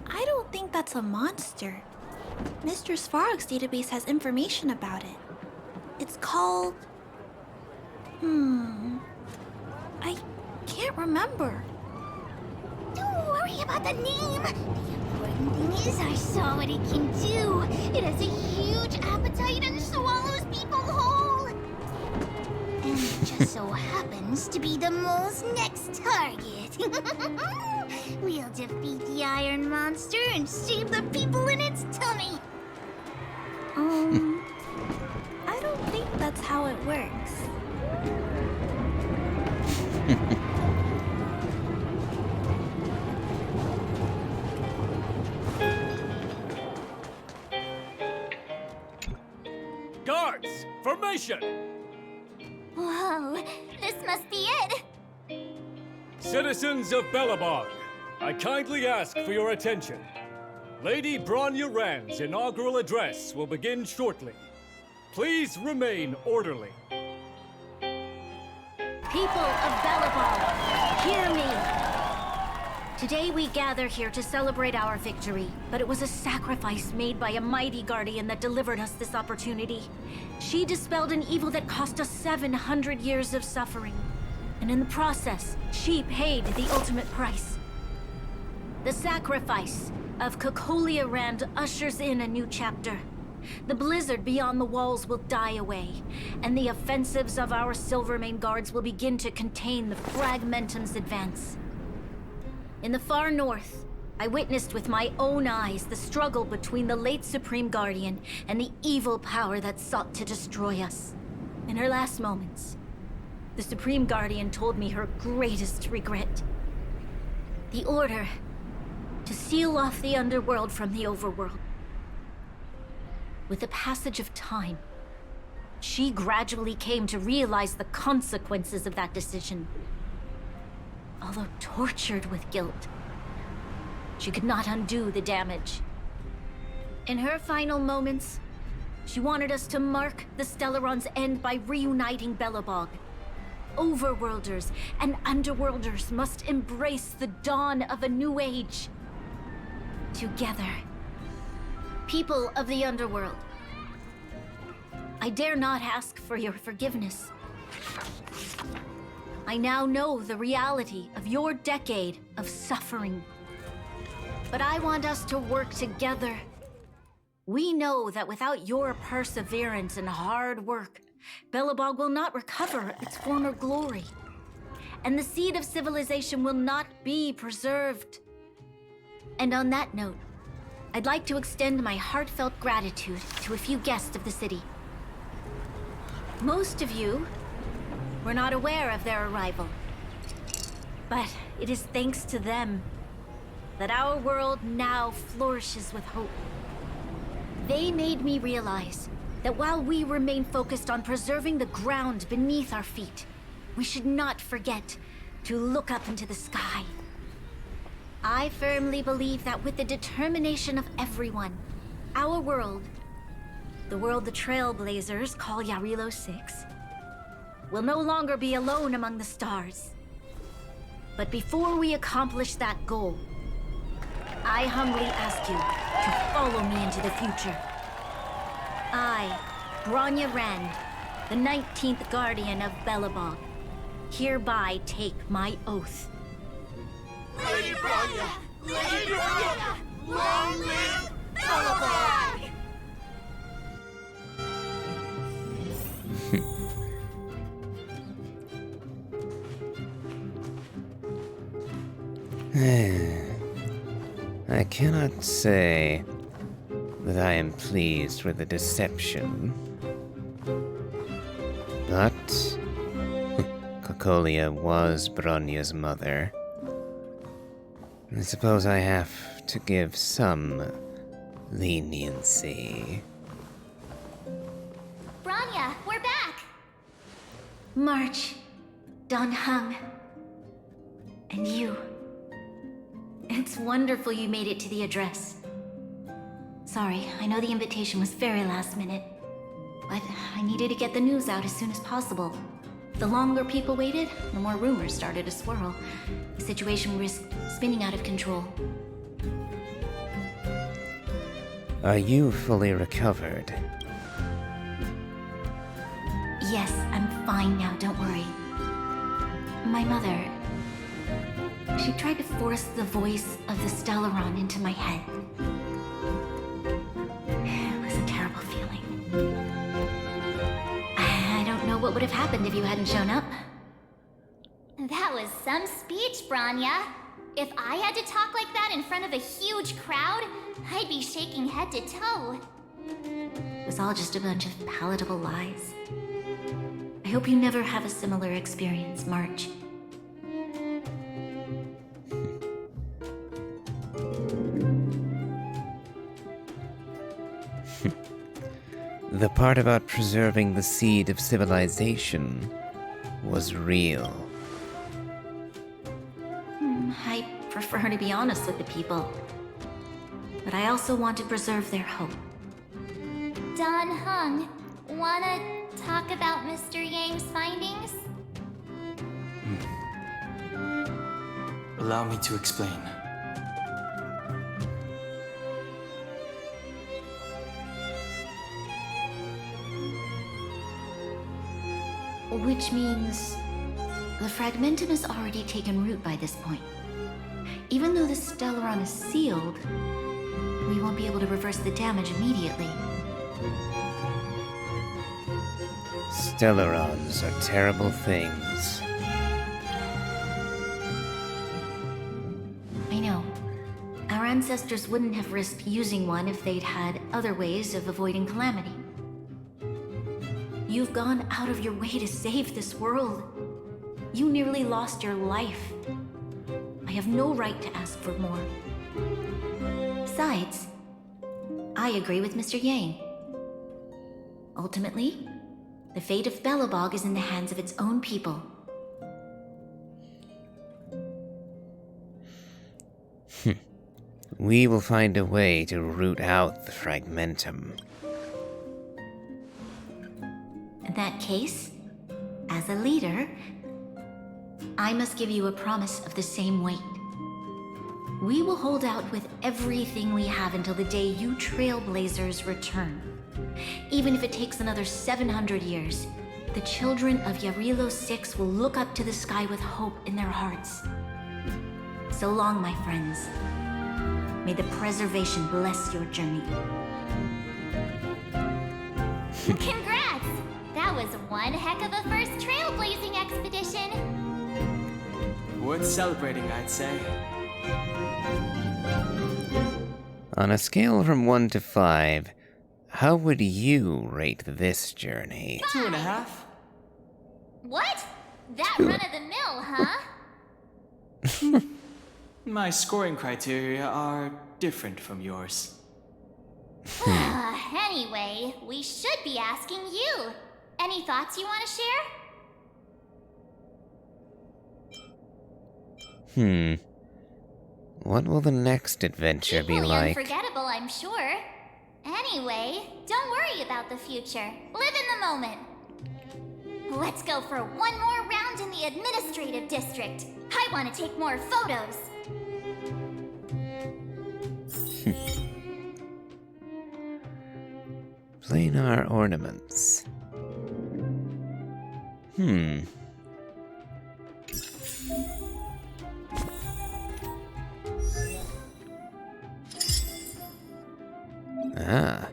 I don't think that's a monster. Mr. Svarog's database has information about it. It's called... I can't remember. Don't worry about the name. The important thing is I saw what it can do. It has a huge appetite and swallows people whole. And it just so happens to be the mole's next target. We'll defeat the iron monster and save the people in its tummy. I don't think that's how it works. Guards, formation! Whoa, this must be it. Citizens of Belobog, I kindly ask for your attention. Lady Bronya Rand's inaugural address will begin shortly. Please remain orderly. People of Belobog, hear me. Today we gather here to celebrate our victory, but it was a sacrifice made by a mighty guardian that delivered us this opportunity. She dispelled an evil that cost us 700 years of suffering. And in the process, she paid the ultimate price. The sacrifice of Cocolia Rand ushers in a new chapter. The blizzard beyond the walls will die away, and the offensives of our Silvermane guards will begin to contain the Fragmentum's advance. In the far north, I witnessed with my own eyes the struggle between the late Supreme Guardian and the evil power that sought to destroy us. In her last moments, the Supreme Guardian told me her greatest regret. The order to seal off the underworld from the overworld. With the passage of time, she gradually came to realize the consequences of that decision. Although tortured with guilt, she could not undo the damage. In her final moments, she wanted us to mark the Stellaron's end by reuniting Belobog. Overworlders and Underworlders must embrace the dawn of a new age. Together. People of the Underworld, I dare not ask for your forgiveness. I now know the reality of your decade of suffering. But I want us to work together. We know that without your perseverance and hard work, Belobog will not recover its former glory. And the seed of civilization will not be preserved. And on that note, I'd like to extend my heartfelt gratitude to a few guests of the city. Most of you were not aware of their arrival. But it is thanks to them that our world now flourishes with hope. They made me realize that while we remain focused on preserving the ground beneath our feet, we should not forget to look up into the sky. I firmly believe that with the determination of everyone, our world, the world the Trailblazers call Yarilo 6, will no longer be alone among the stars. But before we accomplish that goal, I humbly ask you to follow me into the future. I, Bronya Rand, the 19th Guardian of Belobog, hereby take my oath. Lady Bronya! Lady Bronya! Long live Belobog! I cannot say that I am pleased with the deception, but Cocolia was Bronya's mother. I suppose I have to give some leniency. Bronya, we're back! March, Don Hung, and you. It's wonderful you made it to the address. Sorry, I know the invitation was very last minute, but I needed to get the news out as soon as possible. The longer people waited, the more rumors started to swirl. The situation risked spinning out of control. Are you fully recovered? Yes, I'm fine now, don't worry. My mother, she tried to force the voice of the Stellaron into my head. It was a terrible feeling. I don't know what would have happened if you hadn't shown up. That was some speech, Bronya. If I had to talk like that in front of a huge crowd, I'd be shaking head to toe. It was all just a bunch of palatable lies. I hope you never have a similar experience, March. The part about preserving the seed of civilization was real. I prefer to be honest with the people. But I also want to preserve their hope. Don Hung, wanna talk about Mr. Yang's findings? Allow me to explain. Which means the fragmentum has already taken root by this point. Even though the Stellaron is sealed, we won't be able to reverse the damage immediately. Stellarons are terrible things. I know. Our ancestors wouldn't have risked using one if they'd had other ways of avoiding calamity. You've gone out of your way to save this world. You nearly lost your life. I have no right to ask for more. Besides, I agree with Mr. Yang. Ultimately, the fate of Belobog is in the hands of its own people. We will find a way to root out the fragmentum. In that case, as a leader, I must give you a promise of the same weight. We will hold out with everything we have until the day you Trailblazers return. Even if it takes another 700 years, the children of Yarilo 6 will look up to the sky with hope in their hearts. So long, my friends. May the preservation bless your journey. Congrats! That was one heck of a first trailblazing expedition. Worth celebrating, I'd say. On a scale from 1 to 5, how would you rate this journey? 2.5. What? That run-of-the-mill, huh? My scoring criteria are different from yours. Anyway, we should be asking you. Any thoughts you want to share? What will the next adventure be Equally like? unforgettable, I'm sure. Anyway, don't worry about the future. Live in the moment. Let's go for one more round in the administrative district. I want to take more photos. Planar ornaments. Ah.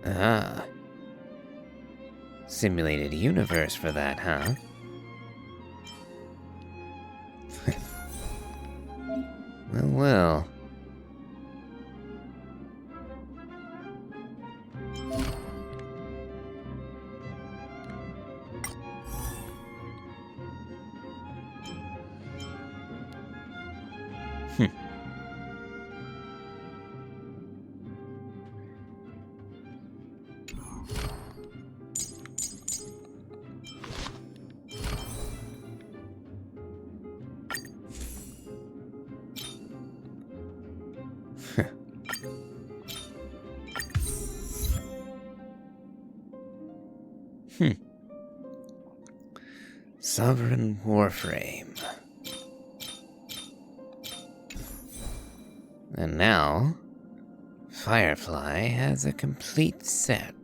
Ah. Simulated universe for that, huh? Well. Sovereign Warframe. And now, Firefly has a complete set.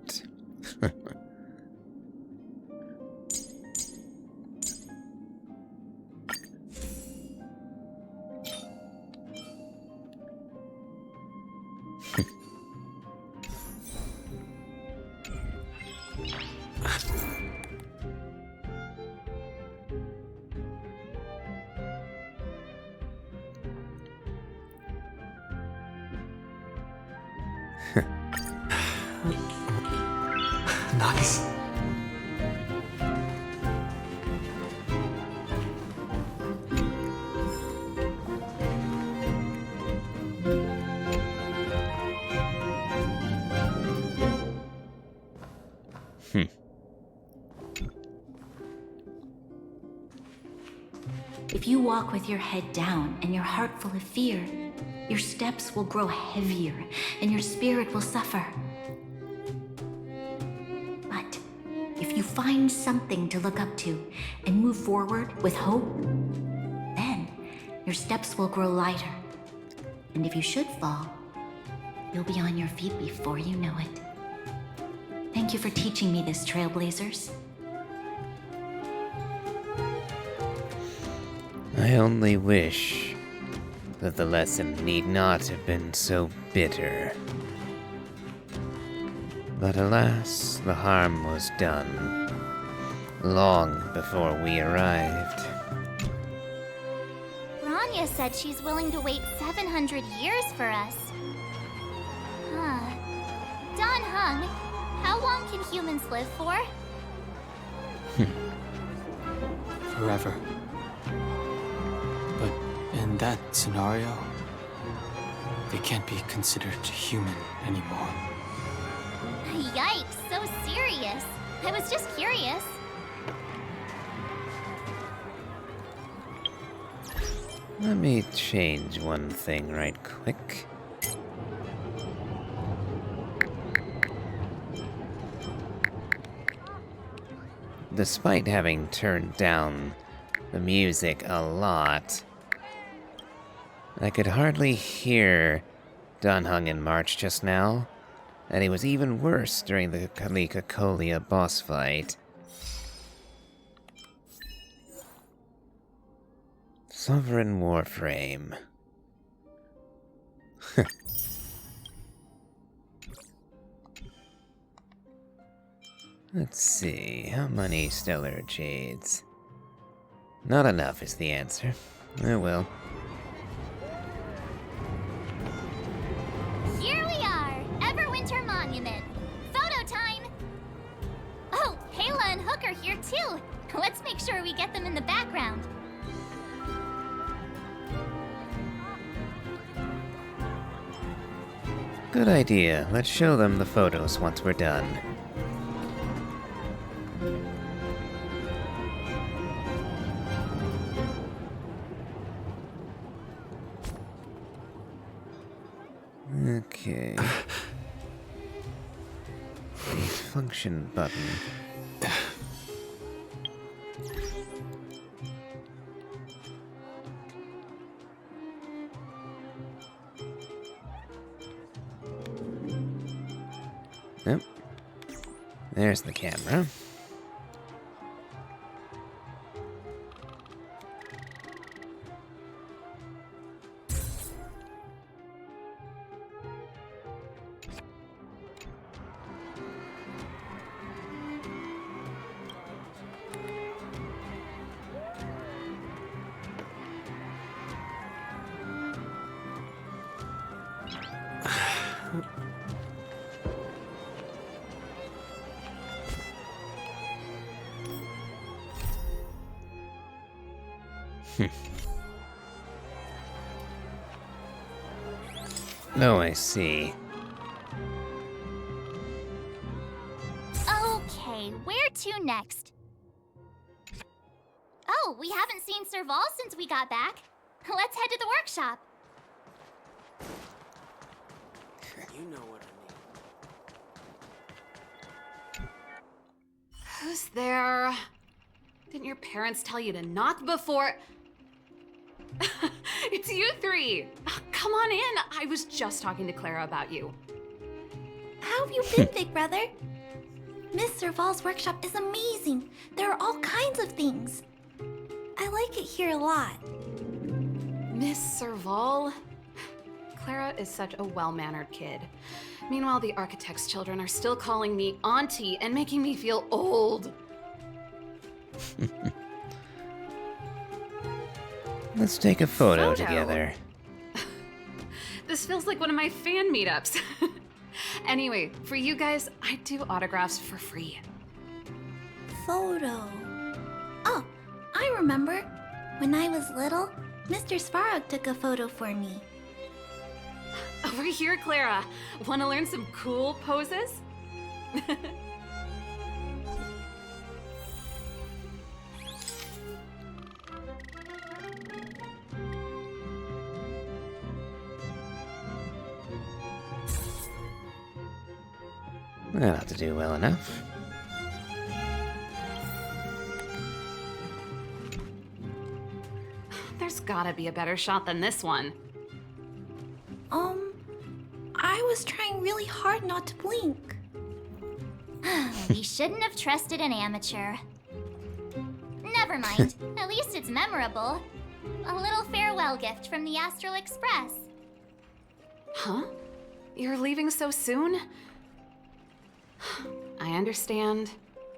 Nice. If you walk with your head down and your heart full of fear, your steps will grow heavier and your spirit will suffer. But if you find something to look up to and move forward with hope, then your steps will grow lighter. And if you should fall, you'll be on your feet before you know it. Thank you for teaching me this, Trailblazers. I only wish that the lesson need not have been so bitter. But alas, the harm was done long before we arrived. Rania said she's willing to wait 700 years for us. Huh. Don Hung, how long can humans live for? Forever. But in that scenario, they can't be considered human anymore. Yikes, so serious. I was just curious. Let me change one thing right quick. Despite having turned down the music a lot, I could hardly hear Don Hung in March just now, and it was even worse during the Kalika-Kolia boss fight. Sovereign Warframe. Let's see, how many stellar jades? Not enough is the answer. Oh well. Here we are, Everwinter Monument. Photo time! Oh, Kayla and Hook are here too. Let's make sure we get them in the background. Good idea. Let's show them the photos once we're done. Okay. A function button. Yep. There's the camera. Oh, I see. Okay, where to next? Oh, we haven't seen Serval since we got back. Let's head to the workshop. You know what I mean. Who's there? Didn't your parents tell you to knock before? It's you three! Come on in! I was just talking to Clara about you. How have you been, big brother? Miss Serval's workshop is amazing. There are all kinds of things. I like it here a lot. Miss Serval? Clara is such a well-mannered kid. Meanwhile, the architect's children are still calling me auntie and making me feel old. Let's take a photo together. This feels like one of my fan meetups. Anyway, for you guys, I do autographs for free. Photo. Oh, I remember. When I was little, Mr. Svarog took a photo for me. Over here, Clara. Want to learn some cool poses? That ought to do well enough. There's gotta be a better shot than this one. I was trying really hard not to blink. We shouldn't have trusted an amateur. Never mind. At least it's memorable. A little farewell gift from the Astral Express. Huh? You're leaving so soon? I understand.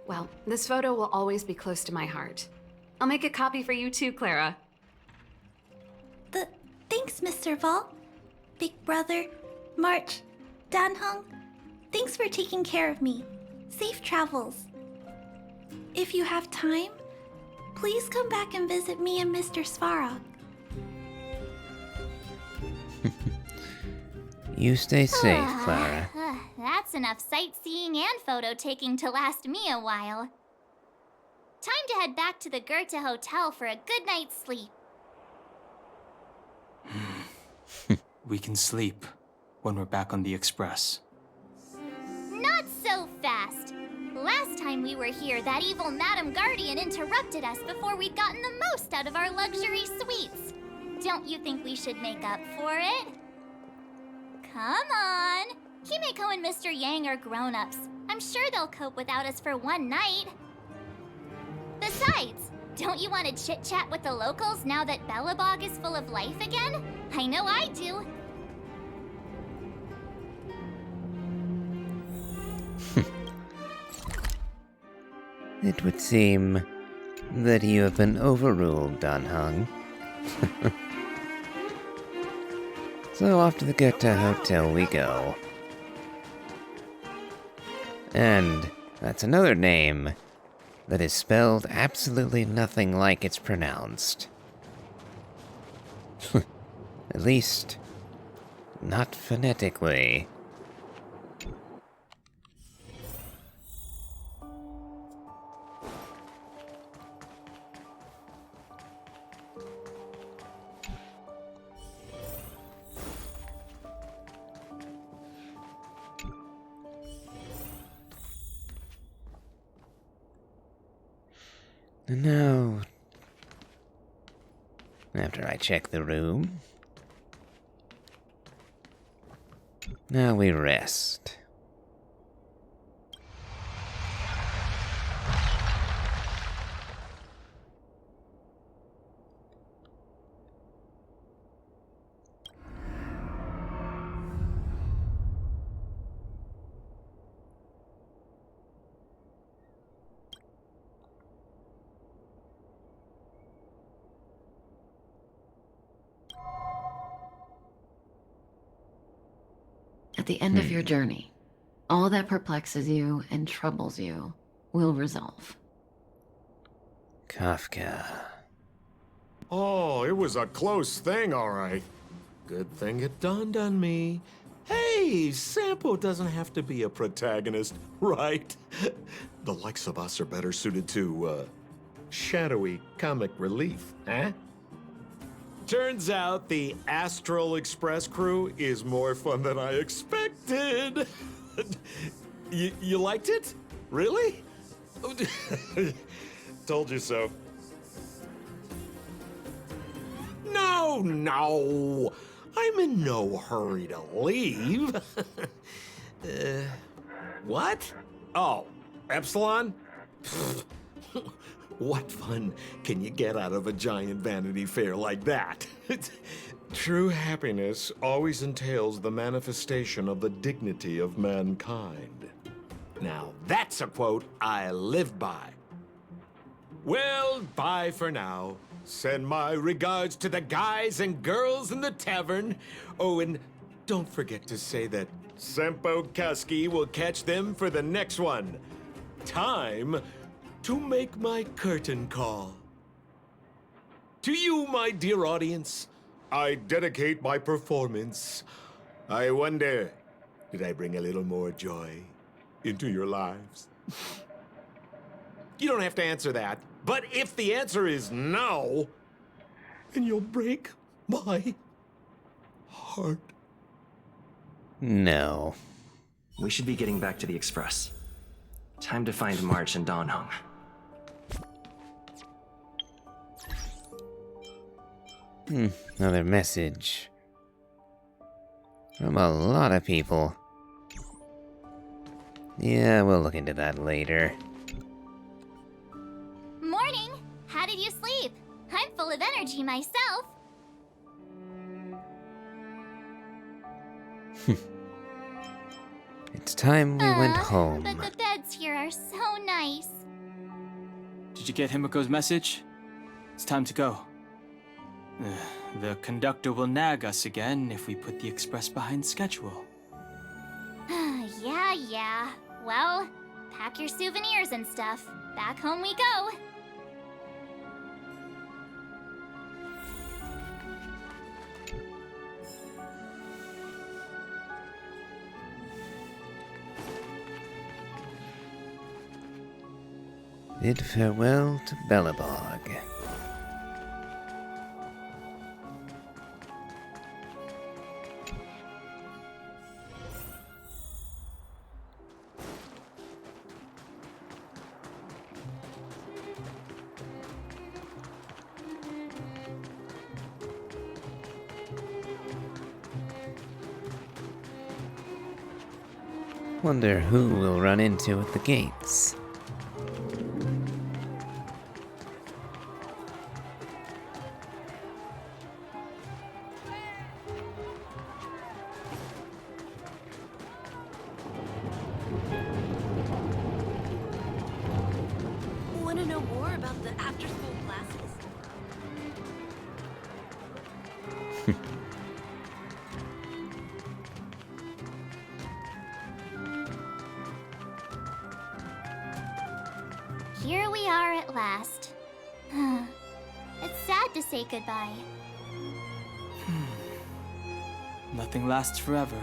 Well, this photo will always be close to my heart. I'll make a copy for you too, Clara. Thanks, Mr. Vol. Big Brother, March, Danhung. Thanks for taking care of me. Safe travels. If you have time, please come back and visit me and Mr. Svarog. You stay safe, Clara. That's enough sightseeing and photo taking to last me a while. Time to head back to the Goethe Hotel for a good night's sleep. We can sleep when we're back on the Express. Not so fast. Last time we were here, that evil Madam Guardian interrupted us before we'd gotten the most out of our luxury suites. Don't you think we should make up for it? Come on. Himeko and Mr. Yang are grown-ups. I'm sure they'll cope without us for one night. Besides, don't you want to chit-chat with the locals now that Belobog is full of life again? I know I do. It would seem that you have been overruled, Danhung. So off to the Goethe Hotel we go. And that's another name that is spelled absolutely nothing like it's pronounced. At least, not phonetically. And now, after I check the room, now we rest. At the end of your journey, all that perplexes you and troubles you will resolve. Kafka. Oh, it was a close thing, all right. Good thing it dawned on me. Hey, Sampo doesn't have to be a protagonist, right? The likes of us are better suited to, shadowy comic relief, eh? Turns out the Astral Express crew is more fun than I expected. You liked it? Really? Told you so. No. I'm in no hurry to leave. What? Oh, Epsilon? What fun can you get out of a giant Vanity Fair like that? True happiness always entails the manifestation of the dignity of mankind. Now, that's a quote I live by. Well, bye for now. Send my regards to the guys and girls in the tavern. Oh, and don't forget to say that Sempo Kasky will catch them for the next one. Time to make my curtain call. To you, my dear audience, I dedicate my performance. I wonder, did I bring a little more joy into your lives? You don't have to answer that, but if the answer is no, then you'll break my heart. No. We should be getting back to the Express. Time to find March and Donhung. Another message. From a lot of people. Yeah, we'll look into that later. Morning! How did you sleep? I'm full of energy myself. It's time we went home. But the beds here are so nice. Did you get Himiko's message? It's time to go. The conductor will nag us again if we put the express behind schedule. Yeah. Well, pack your souvenirs and stuff. Back home we go. Bid farewell to Belobog. Wonder who we'll run into at the gates. Want to know more about the after-school classes? Here we are at last. It's sad to say goodbye. Nothing lasts forever.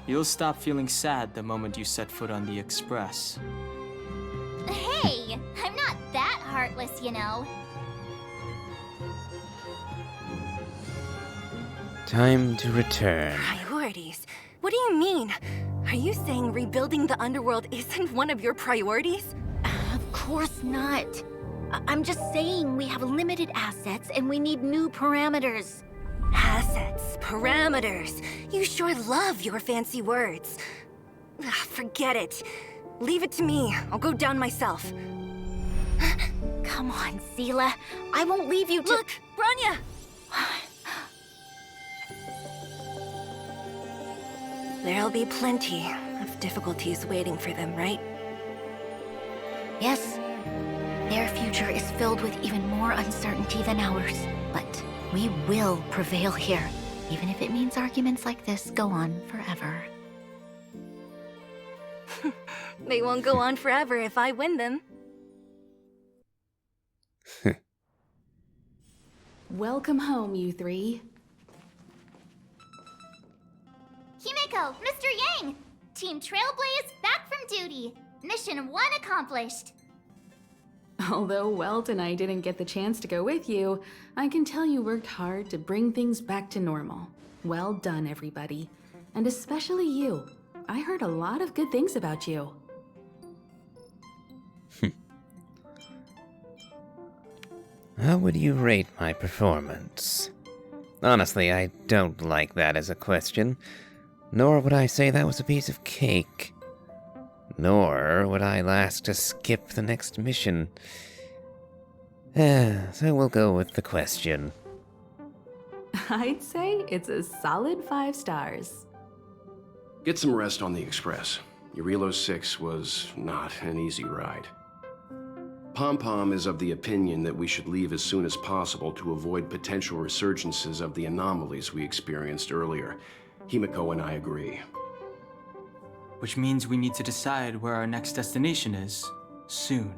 You'll stop feeling sad the moment you set foot on the express. Hey, I'm not that heartless, you know. Time to return. Priorities? What do you mean? Are you saying rebuilding the underworld isn't one of your priorities? Of course not. I'm just saying we have limited assets and we need new parameters. Assets, parameters. You sure love your fancy words. Forget it. Leave it to me. I'll go down myself. Come on, Seela. I won't leave you to— Look, Branya! There'll be plenty of difficulties waiting for them, right? Yes. Their future is filled with even more uncertainty than ours. But we will prevail here, even if it means arguments like this go on forever. They won't go on forever if I win them. Welcome home, you three. Himiko, Mr. Yang! Team Trailblaze back from duty. Mission 1 accomplished. Although Welt and I didn't get the chance to go with you, I can tell you worked hard to bring things back to normal. Well done, everybody. And especially you. I heard a lot of good things about you. How would you rate my performance? Honestly, I don't like that as a question. Nor would I say that was a piece of cake. Nor would I ask to skip the next mission. So we'll go with the question. I'd say it's a solid 5 stars. Get some rest on the Express. Eurilo 6 was not an easy ride. Pom-Pom is of the opinion that we should leave as soon as possible to avoid potential resurgences of the anomalies we experienced earlier. Himiko and I agree. Which means we need to decide where our next destination is, soon.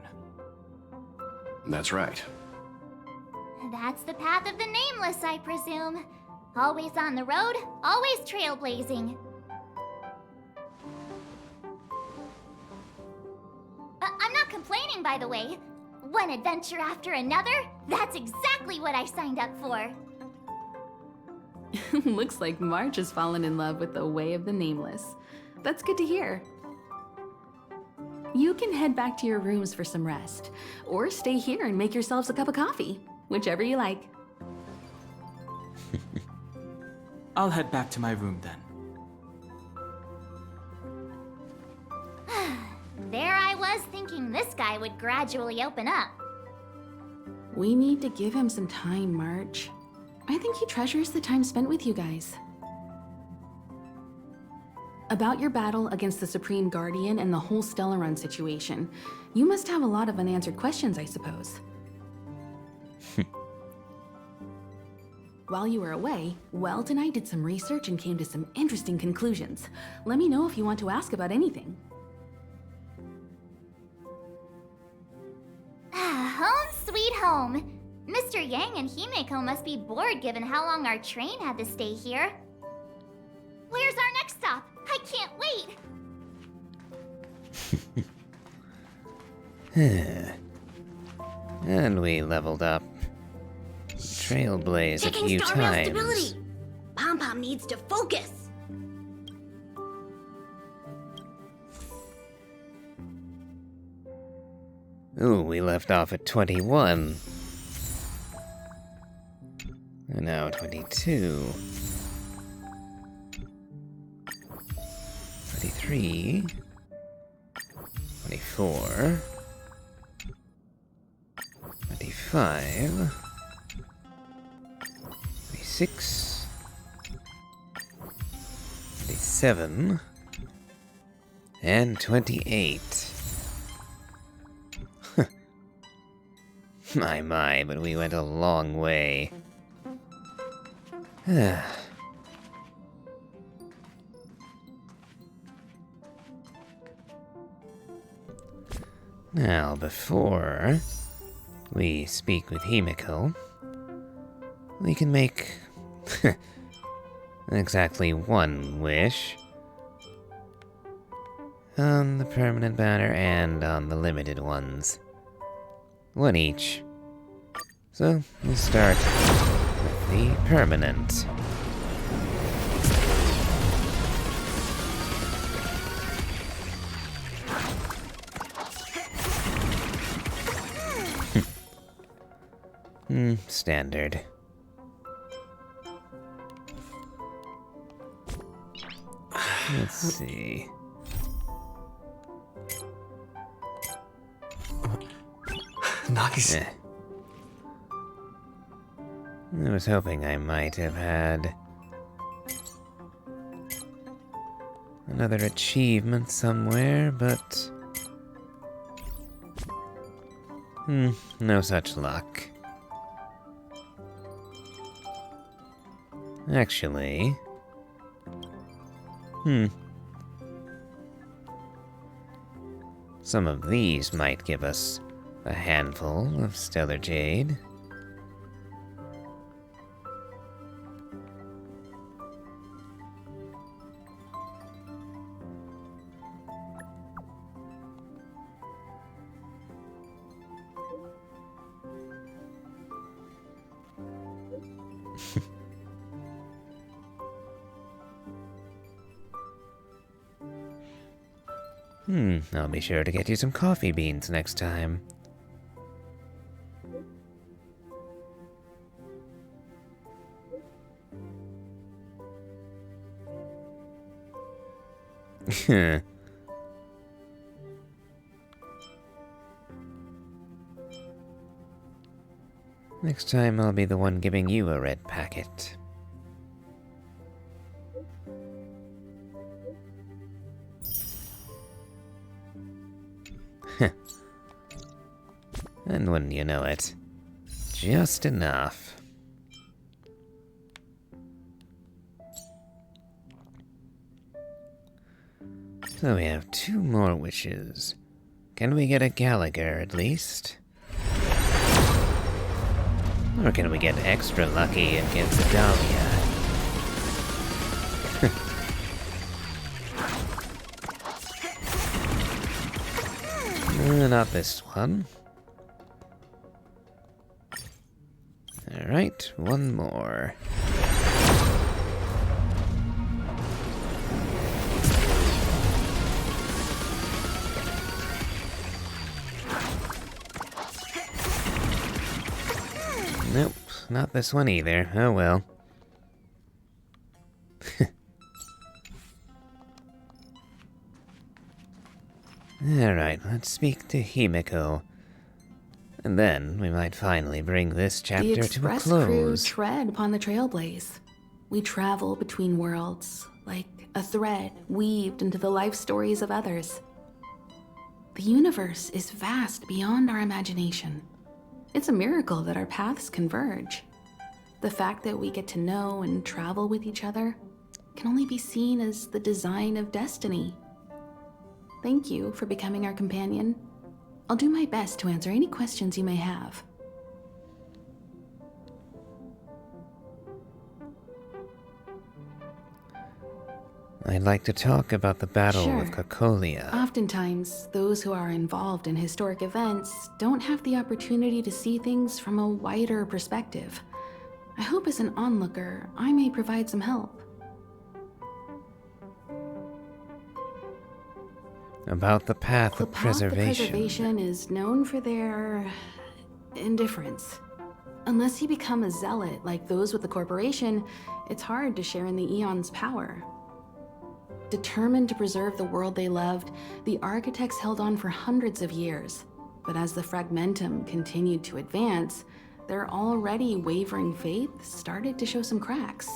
That's right. That's the path of the nameless, I presume. Always on the road, always trailblazing. I'm not complaining, by the way. One adventure after another, that's exactly what I signed up for. Looks like March has fallen in love with the way of the nameless. That's good to hear. You can head back to your rooms for some rest, or stay here and make yourselves a cup of coffee, whichever you like. I'll head back to my room then. There I was thinking this guy would gradually open up. We need to give him some time, March. I think he treasures the time spent with you guys. About your battle against the Supreme Guardian and the whole Stellaron situation, you must have a lot of unanswered questions, I suppose. While you were away, Welt and I did some research and came to some interesting conclusions. Let me know if you want to ask about anything. Home sweet home. Mr. Yang and Himeko must be bored given how long our train had to stay here. Where's our next stop? I can't wait! And we leveled up. Trailblaze a few Star rail times. stability. Pom-Pom needs to focus. Ooh, we left off at 21. And now 22. 23. 24. 25. 26. 27. And 28. My, but we went a long way. Now, before we speak with Himeko, we can make exactly one wish on the permanent banner and on the limited ones. One each. So, we'll start with the permanent. Standard. Let's see. Nice. I was hoping I might have had another achievement somewhere, but no such luck. Actually, some of these might give us a handful of stellar jade. I'll be sure to get you some coffee beans next time. Next time I'll be the one giving you a red packet. And wouldn't you know it, just enough. So we have 2 more wishes. Can we get a Gallagher at least? Or can we get extra lucky and get Sedalia? Not this one. Alright, one more. Nope, not this one either. Oh well. Alright, let's speak to Himiko. And then we might finally bring this The chapter to a Express crew close. tread upon the trailblaze. We travel between worlds, like a thread weaved into the life stories of others. The universe is vast beyond our imagination. It's a miracle that our paths converge. The fact that we get to know and travel with each other can only be seen as the design of destiny. Thank you for becoming our companion. I'll do my best to answer any questions you may have. I'd like to talk about the battle Sure. with Cocolia. Oftentimes, those who are involved in historic events don't have the opportunity to see things from a wider perspective. I hope as an onlooker, I may provide some help. About the path of The preservation. preservation is known for their indifference. Unless you become a zealot like those with the corporation, it's hard to share in the Eon's power. Determined to preserve the world they loved, the architects held on for hundreds of years. But as the fragmentum continued to advance, their already wavering faith started to show some cracks.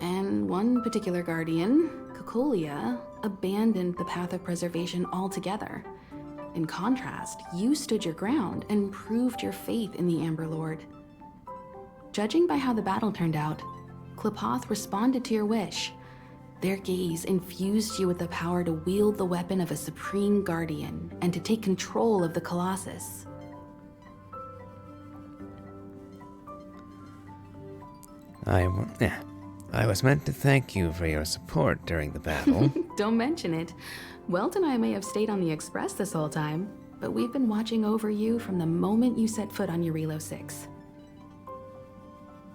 And one particular guardian, Cocolia, abandoned the path of preservation altogether. In contrast, you stood your ground and proved your faith in the Amber Lord. Judging by how the battle turned out, Qlipoth responded to your wish. Their gaze infused you with the power to wield the weapon of a supreme guardian and to take control of the Colossus. I was meant to thank you for your support during the battle. Don't mention it. Welt and I may have stayed on the Express this whole time, but we've been watching over you from the moment you set foot on Eurilo 6.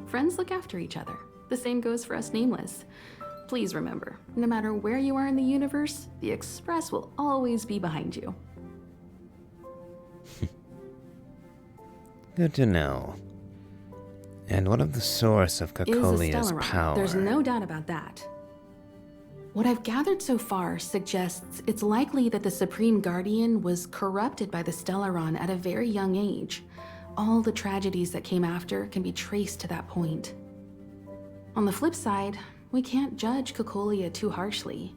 Friends look after each other. The same goes for us Nameless. Please remember, no matter where you are in the universe, the Express will always be behind you. Good to know. And what of the source of Is a Cocolia's Stellaron. power? There's no doubt about that. What I've gathered so far suggests it's likely that the Supreme Guardian was corrupted by the Stellaron at a very young age. All the tragedies that came after can be traced to that point. On the flip side, we can't judge Cocolia too harshly.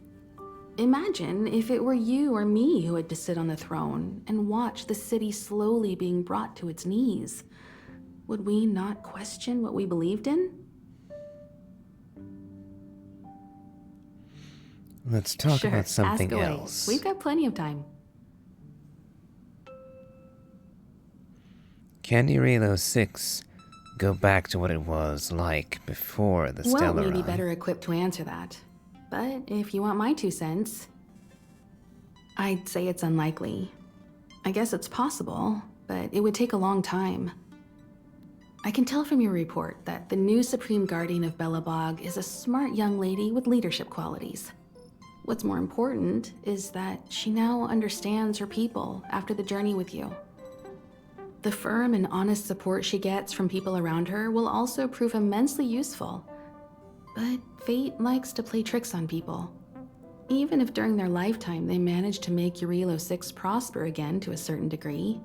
Imagine if it were you or me who had to sit on the throne and watch the city slowly being brought to its knees. Would we not question what we believed in? Let's talk Sure, about something ask away. else. We've got plenty of time. Can Eurilo 6 go back to what it was like before the Well, Stellaron? maybe better equipped to answer that. But if you want my 2 cents, I'd say it's unlikely. I guess it's possible, but it would take a long time. I can tell from your report that the new Supreme Guardian of Belobog is a smart young lady with leadership qualities. What's more important is that she now understands her people after the journey with you. The firm and honest support she gets from people around her will also prove immensely useful. But fate likes to play tricks on people. Even if during their lifetime they manage to make Eurilo 6 prosper again to a certain degree,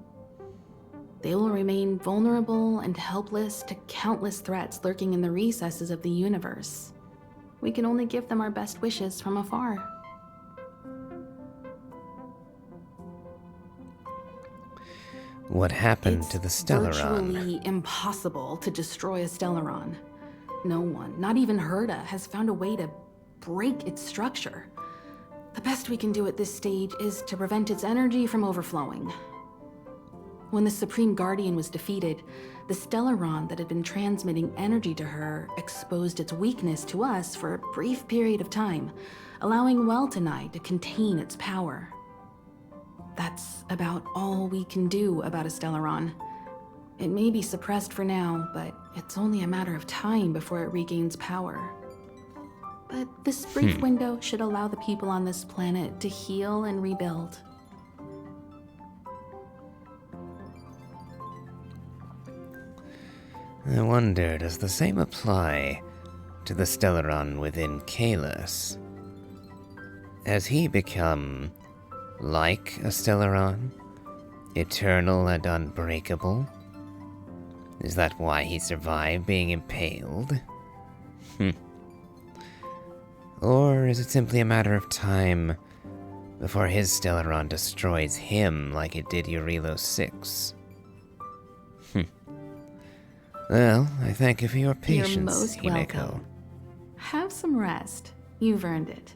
they will remain vulnerable and helpless to countless threats lurking in the recesses of the universe. We can only give them our best wishes from afar. What happened to the Stellaron? Virtually impossible to destroy a Stellaron. No one, not even Herda, has found a way to break its structure. The best we can do at this stage is to prevent its energy from overflowing. When the Supreme Guardian was defeated, the Stellaron that had been transmitting energy to her exposed its weakness to us for a brief period of time, allowing Welt and I to contain its power. That's about all we can do about a Stellaron. It may be suppressed for now, but it's only a matter of time before it regains power. But this brief window should allow the people on this planet to heal and rebuild. I wonder, does the same apply to the Stellaron within Kalos? Has he become like a Stellaron? Eternal and unbreakable? Is that why he survived being impaled? Or is it simply a matter of time before his Stellaron destroys him like it did Eurylos 6? Well, I thank you for your patience, You're most Himeko. welcome. Have some rest. You've earned it.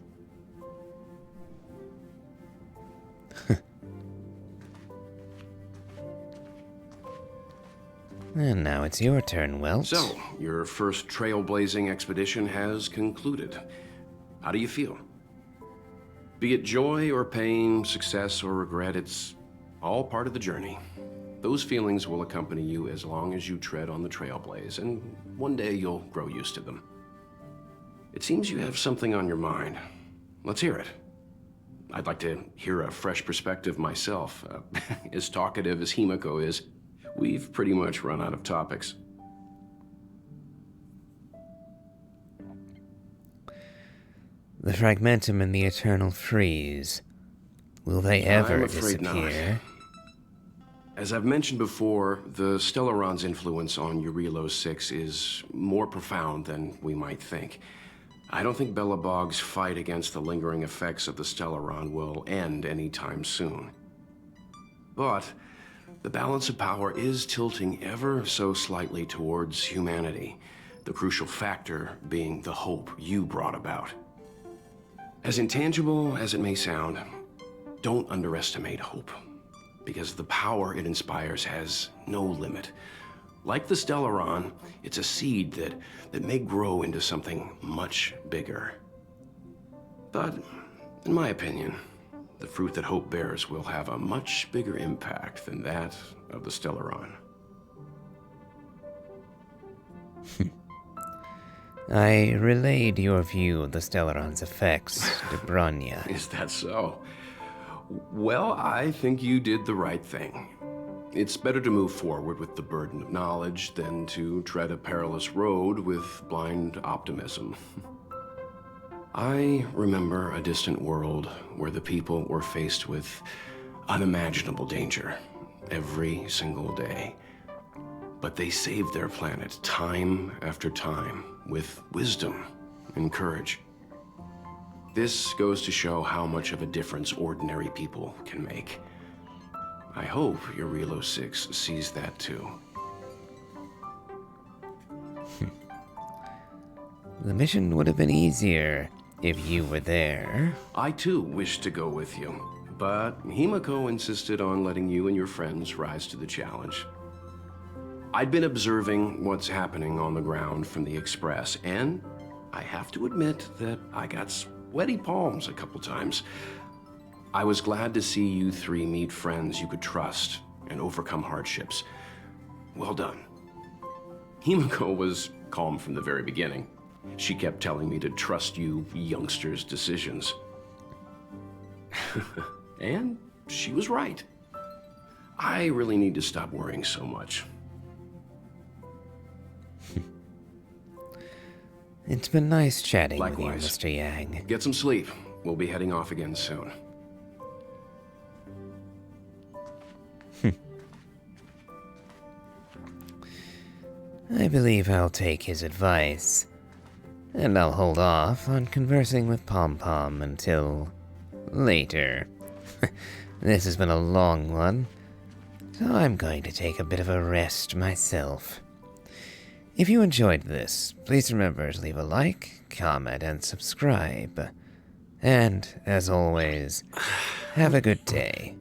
And now it's your turn, Welt. So, your first trailblazing expedition has concluded. How do you feel? Be it joy or pain, success or regret, it's all part of the journey. Those feelings will accompany you as long as you tread on the trailblaze, and one day you'll grow used to them. It seems you have something on your mind. Let's hear it. I'd like to hear a fresh perspective myself. As talkative as Himeko is, we've pretty much run out of topics. The Fragmentum and the Eternal Freeze. Will they ever I'm afraid disappear? not. As I've mentioned before, the Stellaron's influence on Eurylos 6 is more profound than we might think. I don't think Belobog's fight against the lingering effects of the Stellaron will end anytime soon. But the balance of power is tilting ever so slightly towards humanity, the crucial factor being the hope you brought about. As intangible as it may sound, don't underestimate hope, because the power it inspires has no limit. Like the Stellaron, it's a seed that may grow into something much bigger. But, in my opinion, the fruit that hope bears will have a much bigger impact than that of the Stellaron. I relayed your view of the Stellaron's effects to Bronya. Is that so? Well, I think you did the right thing. It's better to move forward with the burden of knowledge than to tread a perilous road with blind optimism. I remember a distant world where the people were faced with unimaginable danger every single day. But they saved their planet time after time with wisdom and courage. This goes to show how much of a difference ordinary people can make. I hope Eurylos 6 sees that too. The mission would have been easier if you were there. I too wished to go with you, but Himeko insisted on letting you and your friends rise to the challenge. I'd been observing what's happening on the ground from the Express, and I have to admit that I got sweaty palms a couple times. I was glad to see you three meet friends you could trust and overcome hardships. Well done. Himeko was calm from the very beginning. She kept telling me to trust you youngsters' decisions. And she was right. I really need to stop worrying so much. It's been nice chatting Likewise. with you, Mr. Yang. Get some sleep. We'll be heading off again soon. I believe I'll take his advice, and I'll hold off on conversing with Pom Pom until later. This has been a long one, so I'm going to take a bit of a rest myself. If you enjoyed this, please remember to leave a like, comment, and subscribe. And, as always, have a good day.